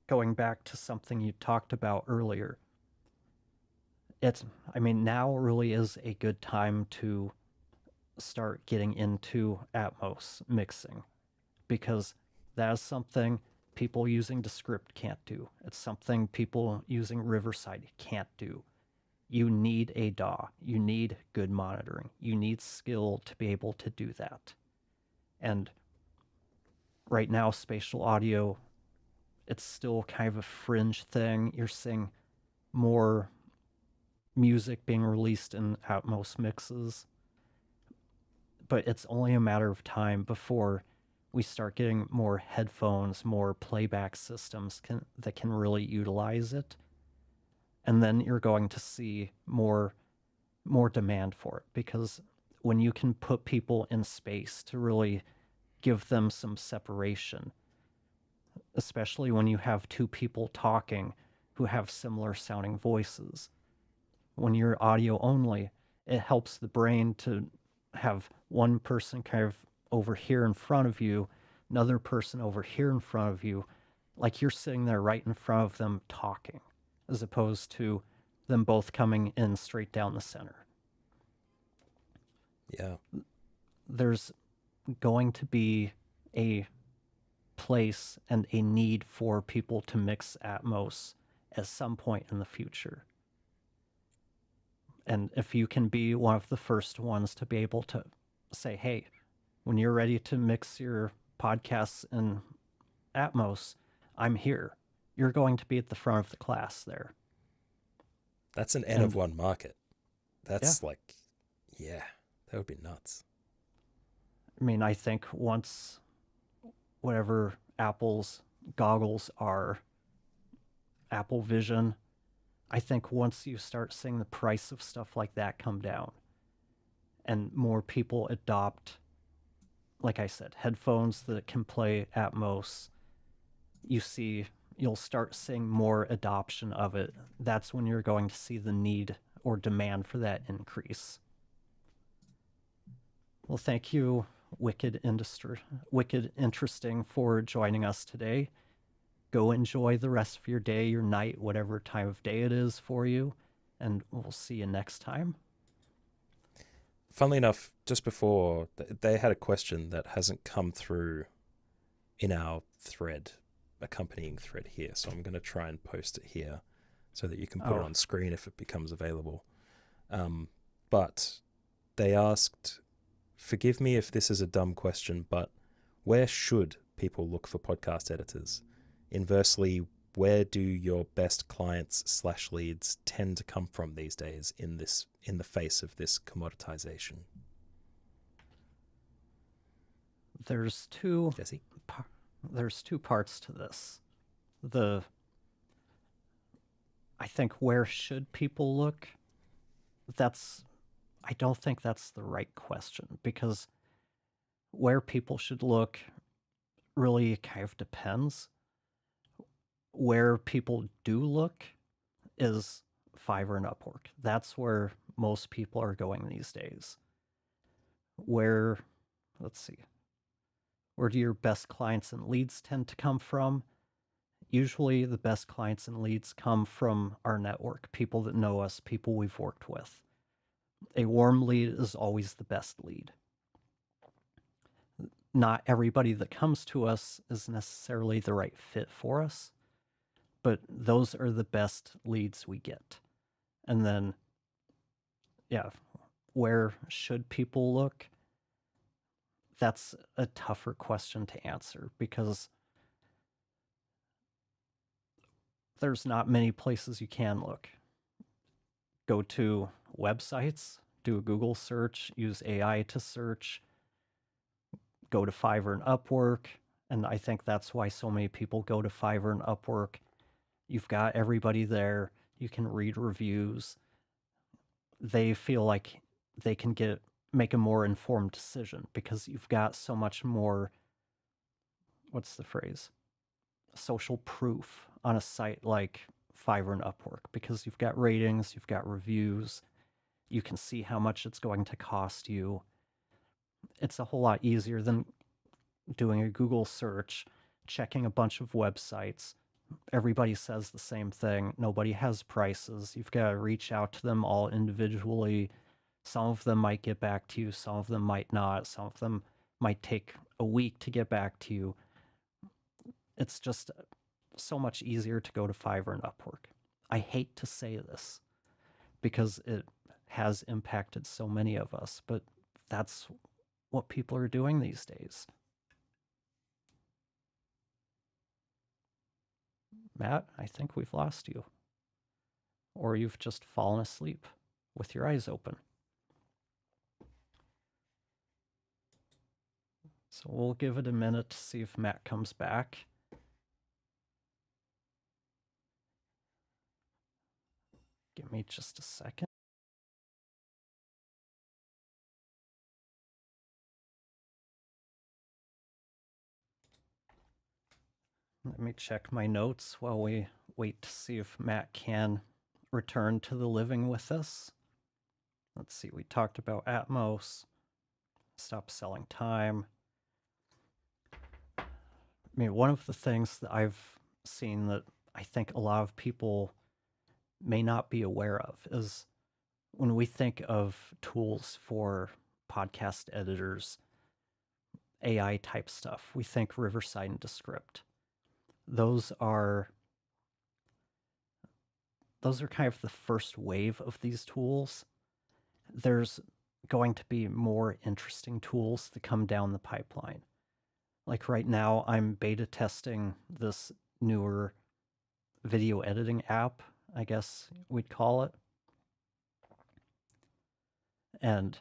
going back to something you talked about earlier, now really is a good time to start getting into Atmos mixing, because that is something people using Descript can't do. It's something people using Riverside can't do. You need a DAW. You need good monitoring. You need skill to be able to do that. And right now, spatial audio, it's still kind of a fringe thing. You're seeing more music being released in Atmos mixes, but it's only a matter of time before we start getting more headphones, more playback systems that can really utilize it. And then you're going to see more demand for it, because when you can put people in space to really give them some separation, especially when you have two people talking who have similar sounding voices. When you're audio only, it helps the brain to have one person kind of over here in front of you another person over here in front of you, like you're sitting there right in front of them talking, as opposed to them both coming in straight down the center. Yeah. There's going to be a place and a need for people to mix Atmos at some point in the future. And if you can be one of the first ones to be able to say, hey, when you're ready to mix your podcasts in Atmos, I'm here. You're going to be at the front of the class there. That's an N of And one market. yeah, That's like, yeah, that would be nuts. I mean, I think once whatever Apple's goggles are, Apple Vision, I think once you start seeing the price of stuff like that come down and more people adopt, like I said, headphones that can play Atmos, you'll start seeing more adoption of it. That's when you're going to see the need or demand for that increase. Well, thank you, Wicked Interesting, for joining us today. Go enjoy the rest of your day, your night, whatever time of day it is for you, and we'll see you next time. Funnily enough, just before, they had a question that hasn't come through in our thread, accompanying thread here. So I'm going to try and post it here so that you can put it Oh, on screen if it becomes available. But they asked, forgive me if this is a dumb question, but where should people look for podcast editors? Inversely, where do your best clients / leads tend to come from these days in the face of this commoditization? there's two Jesse? there's two parts to this. The I think where should people look? That's I don't think that's the right question, because where people should look really kind of depends. Where people do look is Fiverr and Upwork. That's where most people are going these days. Where, let's see, where do your best clients and leads tend to come from? Usually the best clients and leads come from our network, people that know us, people we've worked with. A warm lead is always the best lead. Not everybody that comes to us is necessarily the right fit for us, but those are the best leads we get. And then, yeah, where should people look? That's a tougher question to answer, because there's not many places you can look. Go to websites, do a Google search, use AI to search, go to Fiverr and Upwork. And I think that's why so many people go to Fiverr and Upwork. You've got everybody there. You can read reviews. They feel like they can make a more informed decision because you've got so much more, what's the phrase? Social proof on a site like Fiverr and Upwork, because you've got ratings, you've got reviews, you can see how much it's going to cost you. It's a whole lot easier than doing a Google search, checking a bunch of websites. Everybody says the same thing. Nobody has prices. You've got to reach out to them all individually. Some of them might get back to you, some of them might not. Some of them might take a week to get back to you. It's just so much easier to go to Fiverr and Upwork. I hate to say this because it has impacted so many of us, but that's what people are doing these days. Matt, I think we've lost you. Or you've just fallen asleep with your eyes open. So we'll give it a minute to see if Matt comes back. Give me just a second. Let me check my notes while we wait to see if Matt can return to the living with us. Let's see, we talked about Atmos, stop selling time. I mean, one of the things that I've seen that I think a lot of people may not be aware of is when we think of tools for podcast editors, AI type stuff, we think Riverside and Descript. Those are kind of the first wave of these tools. There's going to be more interesting tools that come down the pipeline. Like right now, I'm beta testing this newer video editing app, I guess we'd call it. And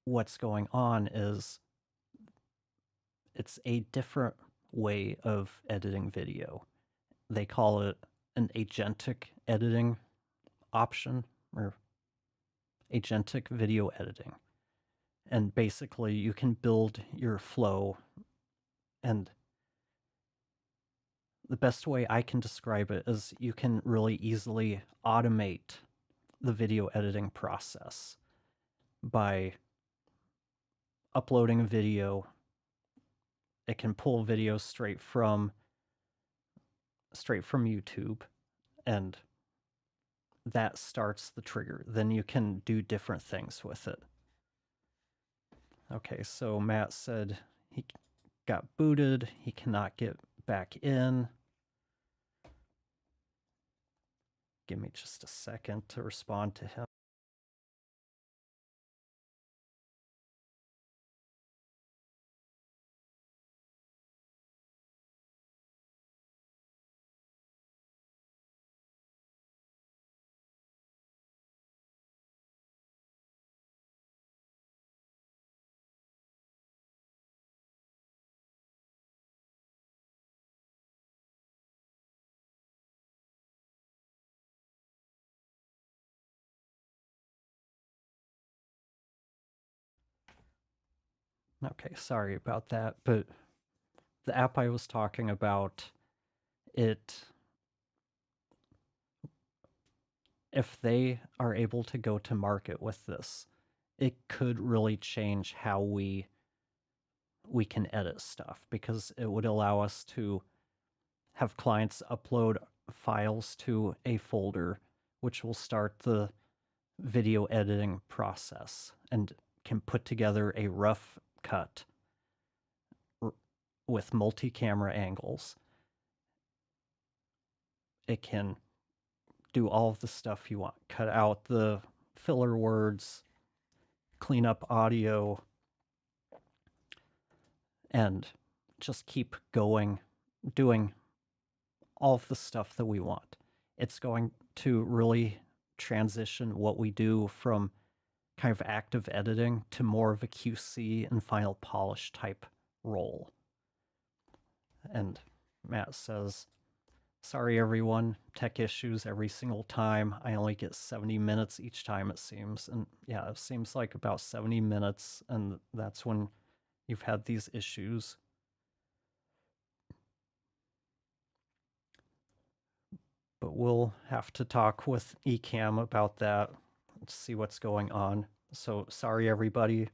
what's going on is it's a different way of editing video. They call it an agentic editing option or agentic video editing. And basically, you can build your flow. And the best way I can describe it is you can really easily automate the video editing process by uploading a video. It can pull videos straight from YouTube, and that starts the trigger. Then you can do different things with it. Okay, so Matt said he got booted. He cannot get back in. Give me just a second to respond to him. Okay, sorry about that, but the app I was talking about, if they are able to go to market with this, it could really change how we can edit stuff, because it would allow us to have clients upload files to a folder, which will start the video editing process and can put together a rough cut with multi-camera angles. It can do all of the stuff you want. Cut out the filler words, clean up audio, and just keep going, doing all of the stuff that we want. It's going to really transition what we do from kind of active editing to more of a QC and final polish type role. And Matt says, sorry everyone, tech issues every single time. I only get 70 minutes each time, it seems. And yeah, it seems like about 70 minutes, and that's when you've had these issues. But we'll have to talk with Ecamm about that to see what's going on. So sorry everybody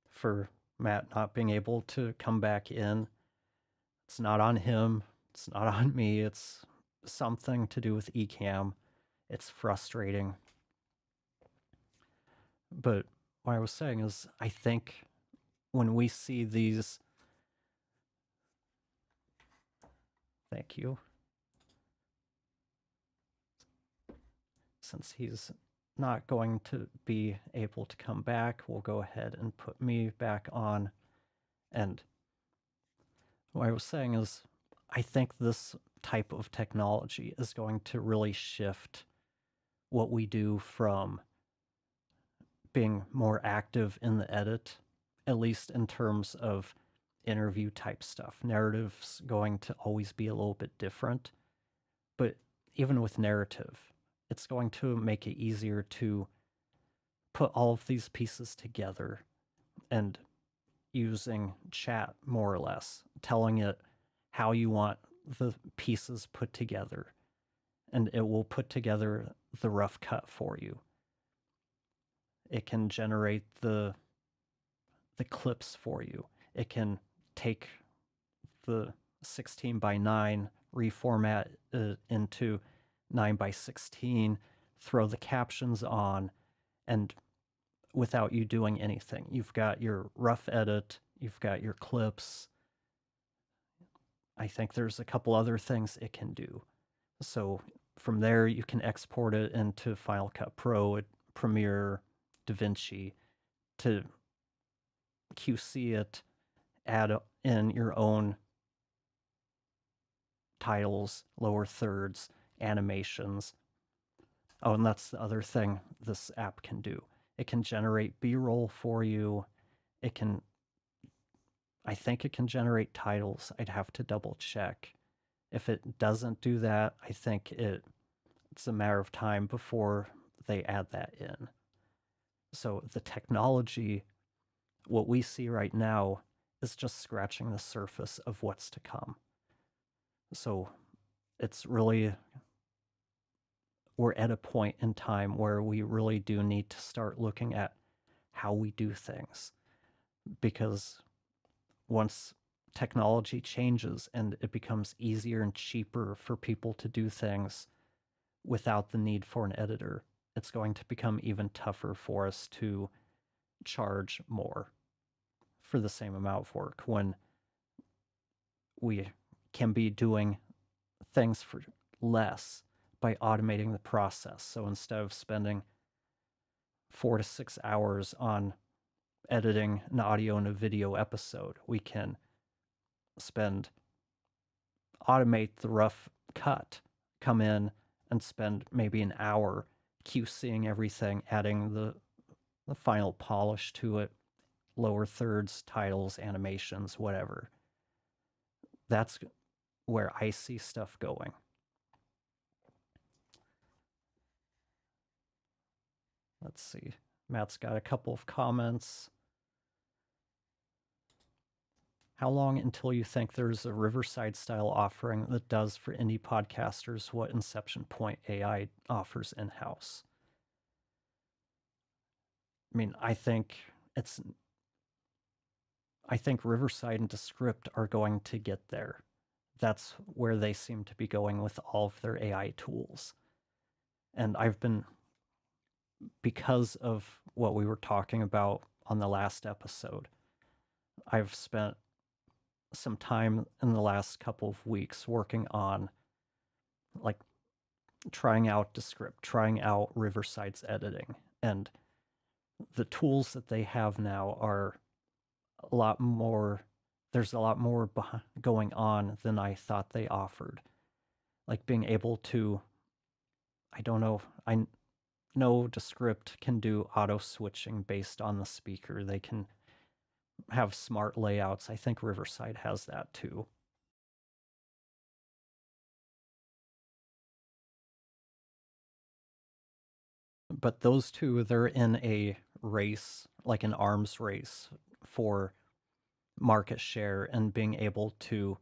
for Matt not being able to come back in. It's not on him. It's not on me. It's something to do with Ecamm. It's frustrating. But what I was saying is, I think when we see these... Thank you. Since he's not going to be able to come back, we'll go ahead and put me back on. And what I was saying is, I think this type of technology is going to really shift what we do from being more active in the edit, at least in terms of interview type stuff. Narrative's going to always be a little bit different, but even with narrative, it's going to make it easier to put all of these pieces together and using chat, more or less, telling it how you want the pieces put together, and it will put together the rough cut for you. It can generate the clips for you. It can take the 16 by 9, reformat it into 9 by 16, throw the captions on, and without you doing anything. You've got your rough edit, you've got your clips. I think there's a couple other things it can do. So from there, you can export it into Final Cut Pro, Premiere, DaVinci to QC it, add in your own titles, lower thirds, animations. Oh, and that's the other thing this app can do. It can generate B-roll for you. I think it can generate titles. I'd have to double check. If it doesn't do that, I think it's a matter of time before they add that in. So the technology, what we see right now, is just scratching the surface of what's to come. So it's really, we're at a point in time where we really do need to start looking at how we do things. Because once technology changes and it becomes easier and cheaper for people to do things without the need for an editor, it's going to become even tougher for us to charge more for the same amount of work when we can be doing things for less by automating the process. So instead of spending 4 to 6 hours on editing an audio and a video episode, we can automate the rough cut, come in and spend maybe an hour QCing everything, adding the final polish to it, lower thirds, titles, animations, whatever. That's where I see stuff going. Let's see. Matt's got a couple of comments. How long until you think there's a Riverside style offering that does for indie podcasters what Inception Point AI offers in-house? I mean, I think Riverside and Descript are going to get there. That's where they seem to be going with all of their AI tools. And because of what we were talking about on the last episode, I've spent some time in the last couple of weeks working on like trying out Descript, trying out Riverside's editing. And the tools that they have now are a lot more, there's a lot more going on than I thought they offered. Like being able to, I don't know, I know Descript can do auto switching based on the speaker. They can have smart layouts. I think Riverside has that too. But those two, they're in a race, like an arms race for market share and being able to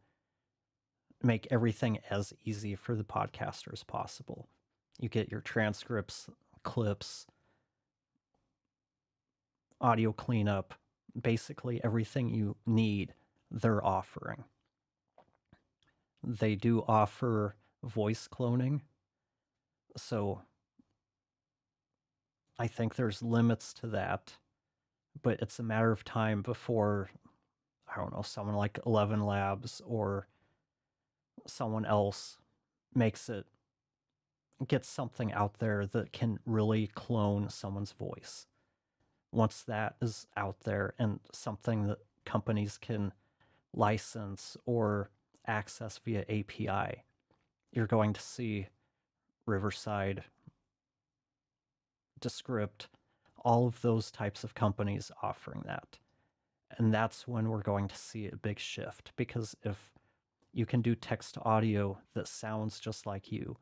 make everything as easy for the podcaster as possible. You get your transcripts, clips, audio cleanup, basically everything you need, they're offering. They do offer voice cloning, so I think there's limits to that, but it's a matter of time before, I don't know, someone like 11 Labs or someone else gets something out there that can really clone someone's voice. Once that is out there and something that companies can license or access via API, you're going to see Riverside, Descript, all of those types of companies offering that. And that's when we're going to see a big shift, because if you can do text to audio that sounds just like you,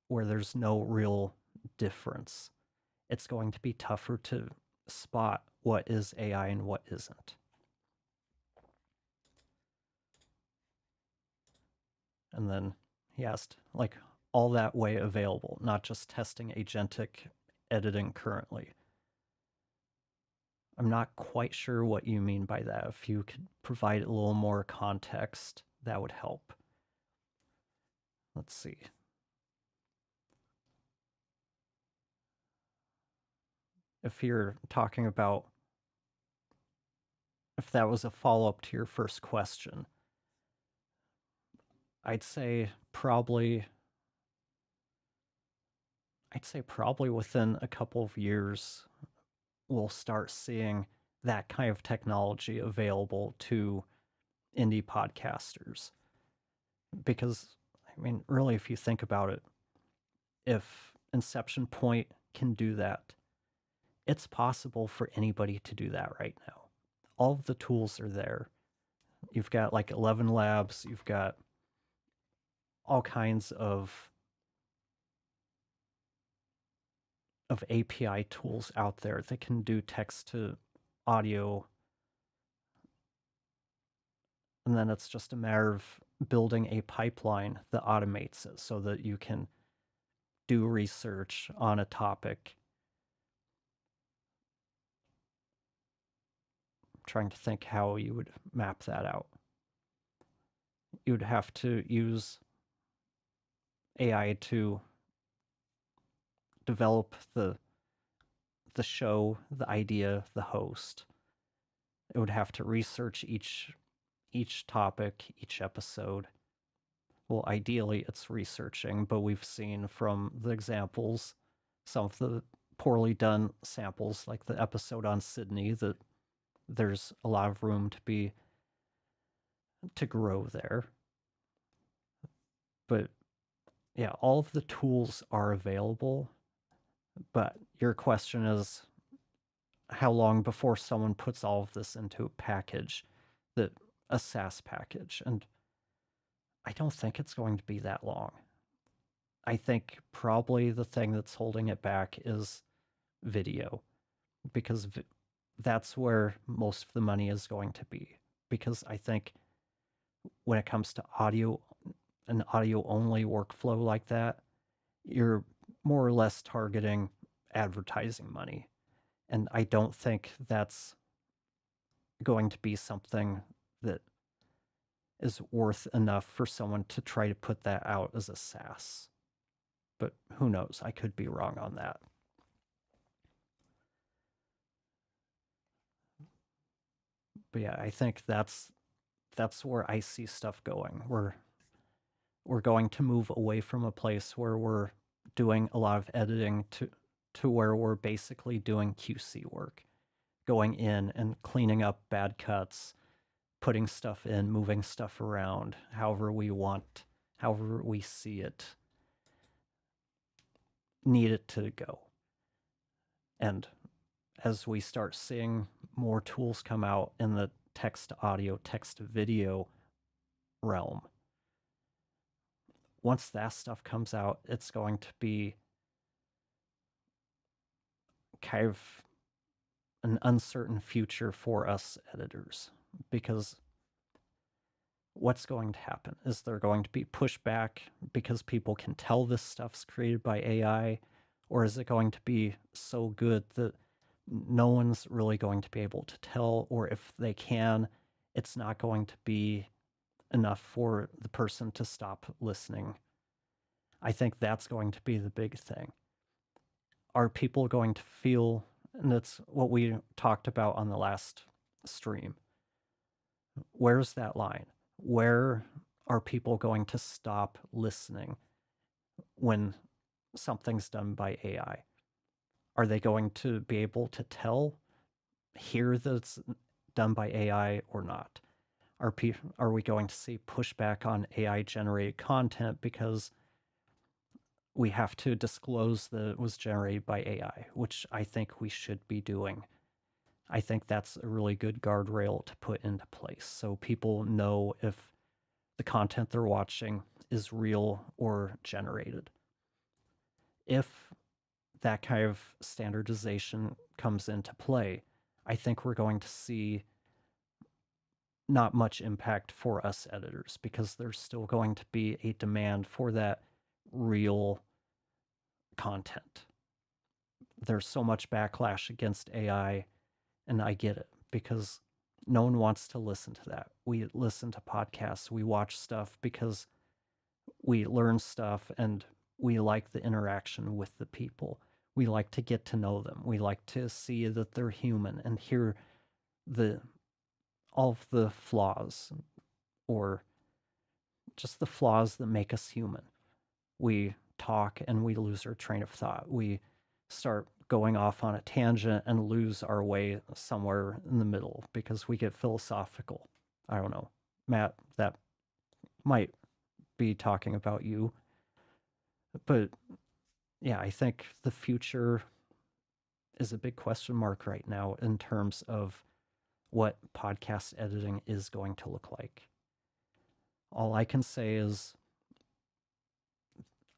where there's no real difference, it's going to be tougher to spot what is AI and what isn't. And then he asked, like, all that way available, not just testing agentic editing currently. I'm not quite sure what you mean by that. If you could provide a little more context, that would help. Let's see. If you're talking about, if that was a follow-up to your first question, I'd say probably within a couple of years, we'll start seeing that kind of technology available to indie podcasters. Because, I mean, really, if you think about it, if Inception Point can do that, it's possible for anybody to do that right now. All of the tools are there. You've got like 11 labs, you've got all kinds of API tools out there that can do text to audio. And then it's just a matter of building a pipeline that automates it so that you can do research on a topic. I'm trying to think how you would map that out. You would have to use AI to develop the show, the idea, the host. It would have to research each topic, each episode. Well, ideally it's researching, but we've seen from the examples, some of the poorly done samples, like the episode on Sydney, that there's a lot of room to grow there. But yeah, all of the tools are available, but your question is how long before someone puts all of this into a package, a SaaS package, and I don't think it's going to be that long. I think probably the thing that's holding it back is video, because that's where most of the money is going to be. Because I think when it comes to audio, an audio only workflow like that, you're more or less targeting advertising money. And I don't think that's going to be something that is worth enough for someone to try to put that out as a SaaS. But who knows? I could be wrong on that. But yeah, I think that's where I see stuff going. We're going to move away from a place where we're doing a lot of editing to where we're basically doing QC work, going in and cleaning up bad cuts, putting stuff in, moving stuff around, however we want, however we see it, need it to go. And as we start seeing more tools come out in the text to audio, text to video realm, once that stuff comes out, it's going to be kind of an uncertain future for us editors, because what's going to happen? Is there going to be pushback because people can tell this stuff's created by AI, or is it going to be so good that no one's really going to be able to tell, or if they can, it's not going to be enough for the person to stop listening? I think that's going to be the big thing. Are people going to feel, and that's what we talked about on the last stream, where's that line? Where are people going to stop listening when something's done by AI? Are they going to be able to hear that it's done by AI or not? Are we going to see pushback on AI generated content because we have to disclose that it was generated by AI, which I think we should be doing. I think that's a really good guardrail to put into place so people know if the content they're watching is real or generated. If that kind of standardization comes into play, I think we're going to see not much impact for us editors, because there's still going to be a demand for that real content. There's so much backlash against AI, And I get it because no one wants to listen to that. We listen to podcasts, we watch stuff because we learn stuff and we like the interaction with the people. We like to get to know them. We like to see that they're human and hear the all of the flaws or just the flaws that make us human. We talk and we lose our train of thought. We start going off on a tangent and lose our way somewhere in the middle because we get philosophical. I don't know. Matt, that might be talking about you. But yeah, I think the future is a big question mark right now in terms of what podcast editing is going to look like. All I can say is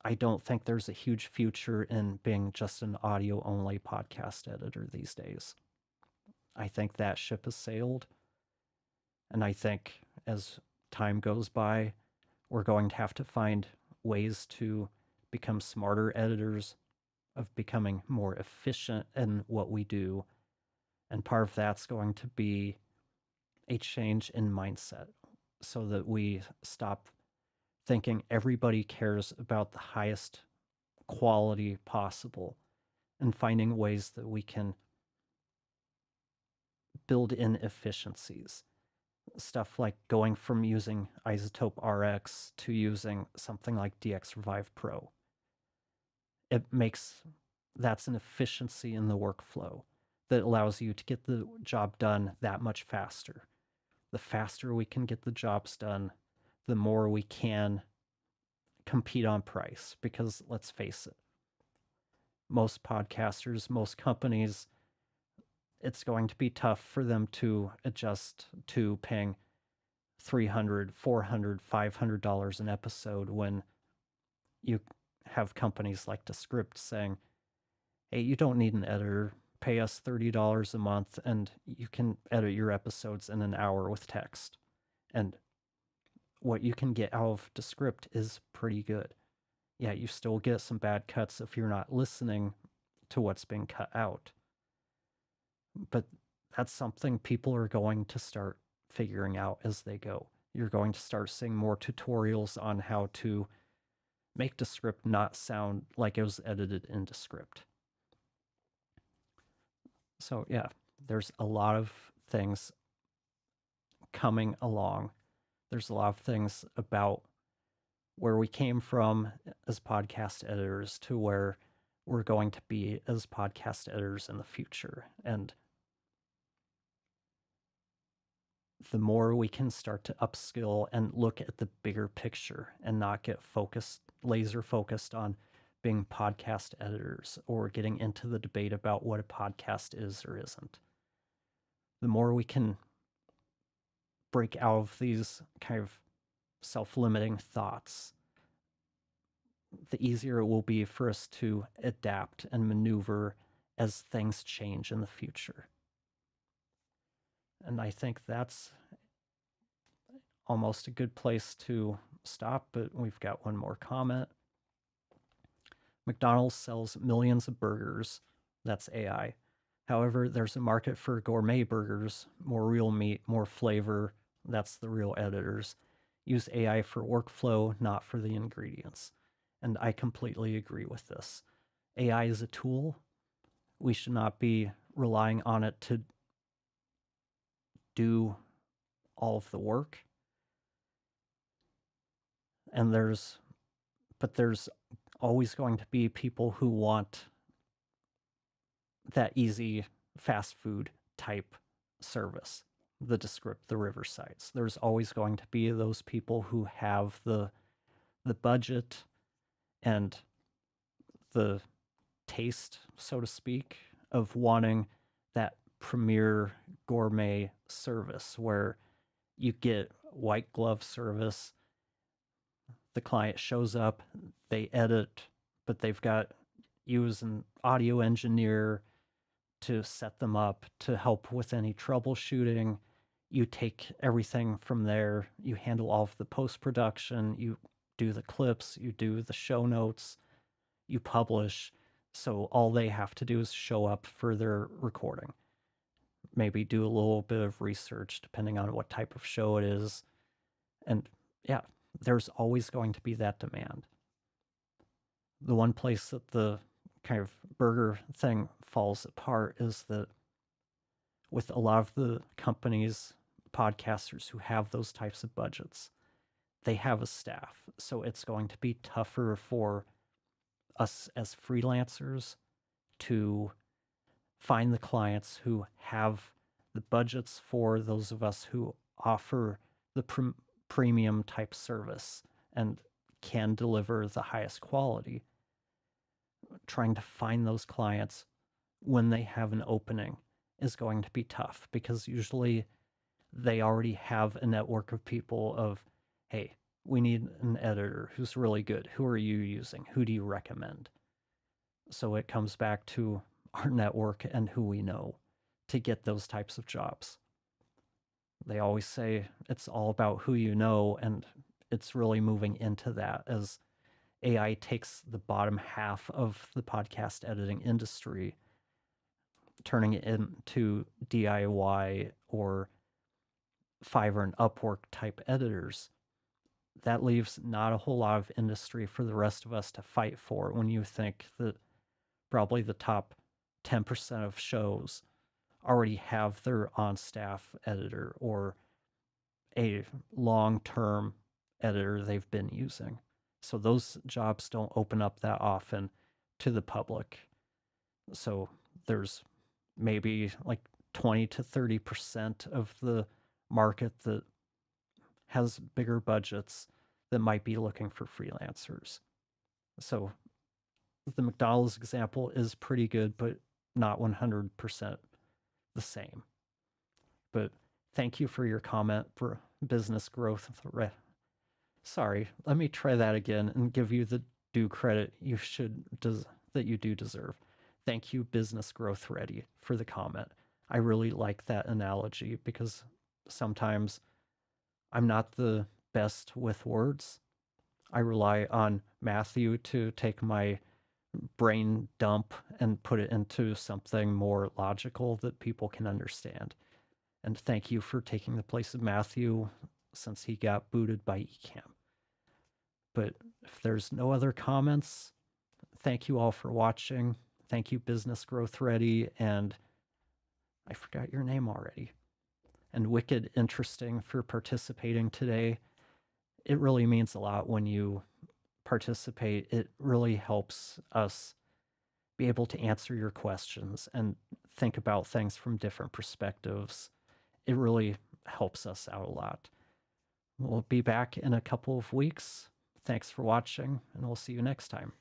I don't think there's a huge future in being just an audio only podcast editor these days. I think that ship has sailed. And I think as time goes by, we're going to have to find ways to become smarter editors, of becoming more efficient in what we do. And part of that's going to be a change in mindset so that we stop thinking everybody cares about the highest quality possible and finding ways that we can build in efficiencies. Stuff like going from using Isotope RX to using something like DX Revive Pro. That's an efficiency in the workflow that allows you to get the job done that much faster. The faster we can get the jobs done, the more we can compete on price. Because let's face it, most podcasters, most companies, it's going to be tough for them to adjust to paying $300, $400, $500 an episode when you have companies like Descript saying, hey, you don't need an editor. Pay us $30 a month and you can edit your episodes in an hour with text. And what you can get out of Descript is pretty good. Yeah, you still get some bad cuts if you're not listening to what's being cut out. But that's something people are going to start figuring out as they go. You're going to start seeing more tutorials on how to make Descript not sound like it was edited in Descript. So yeah, there's a lot of things coming along. There's a lot of things about where we came from as podcast editors to where we're going to be as podcast editors in the future. And the more we can start to upskill and look at the bigger picture and not get laser focused on being podcast editors or getting into the debate about what a podcast is or isn't. The more we can break out of these kind of self-limiting thoughts, the easier it will be for us to adapt and maneuver as things change in the future. And I think that's almost a good place to stop, but we've got one more comment. McDonald's sells millions of burgers. That's AI. However, there's a market for gourmet burgers, more real meat, more flavor. That's the real editors. Use AI for workflow, not for the ingredients. And I completely agree with this. AI is a tool. We should not be relying on it to do all of the work. And there's always going to be people who want that easy fast food type service, the Descript, the Riversides. There's always going to be those people who have the budget and the taste, so to speak, of wanting that premier gourmet service where you get white glove service. The client shows up, they edit, but they've got you as an audio engineer to set them up, to help with any troubleshooting. You take everything from there. You handle all of the post-production. You do the clips. You do the show notes. You publish. So all they have to do is show up for their recording. maybe do a little bit of research depending on what type of show it is. And yeah, there's always going to be that demand. The one place that the kind of burger thing falls apart is that with a lot of the companies, podcasters who have those types of budgets, they have a staff. So it's going to be tougher for us as freelancers to find the clients who have the budgets for those of us who offer the premium type service and can deliver the highest quality. Trying to find those clients when they have an opening is going to be tough because usually they already have a network of people of, hey, we need an editor who's really good. Who are you using? Who do you recommend? So it comes back to our network and who we know to get those types of jobs. They always say it's all about who you know, and it's really moving into that as AI takes the bottom half of the podcast editing industry, turning it into DIY or Fiverr and Upwork type editors. That leaves not a whole lot of industry for the rest of us to fight for when you think that probably the top 10% of shows already have their on staff editor or a long term editor they've been using. So those jobs don't open up that often to the public. So there's maybe like 20 to 30% of the market that has bigger budgets that might be looking for freelancers. So the McDonald's example is pretty good, but not 100% the same. But thank you for your comment for business growth. Sorry, let me try that again and give you the due credit you should that you do deserve. Thank you, Business Growth Ready, for the comment. I really like that analogy because sometimes I'm not the best with words. I rely on Matthew to take my brain dump and put it into something more logical that people can understand. And thank you for taking the place of Matthew since he got booted by Ecamm. But if there's no other comments, thank you all for watching. Thank you, Business Growth Ready, and I forgot your name already. And Wicked Interesting for participating today. It really means a lot when you participate. It really helps us be able to answer your questions and think about things from different perspectives. It really helps us out a lot. We'll be back in a couple of weeks. Thanks for watching, and we'll see you next time.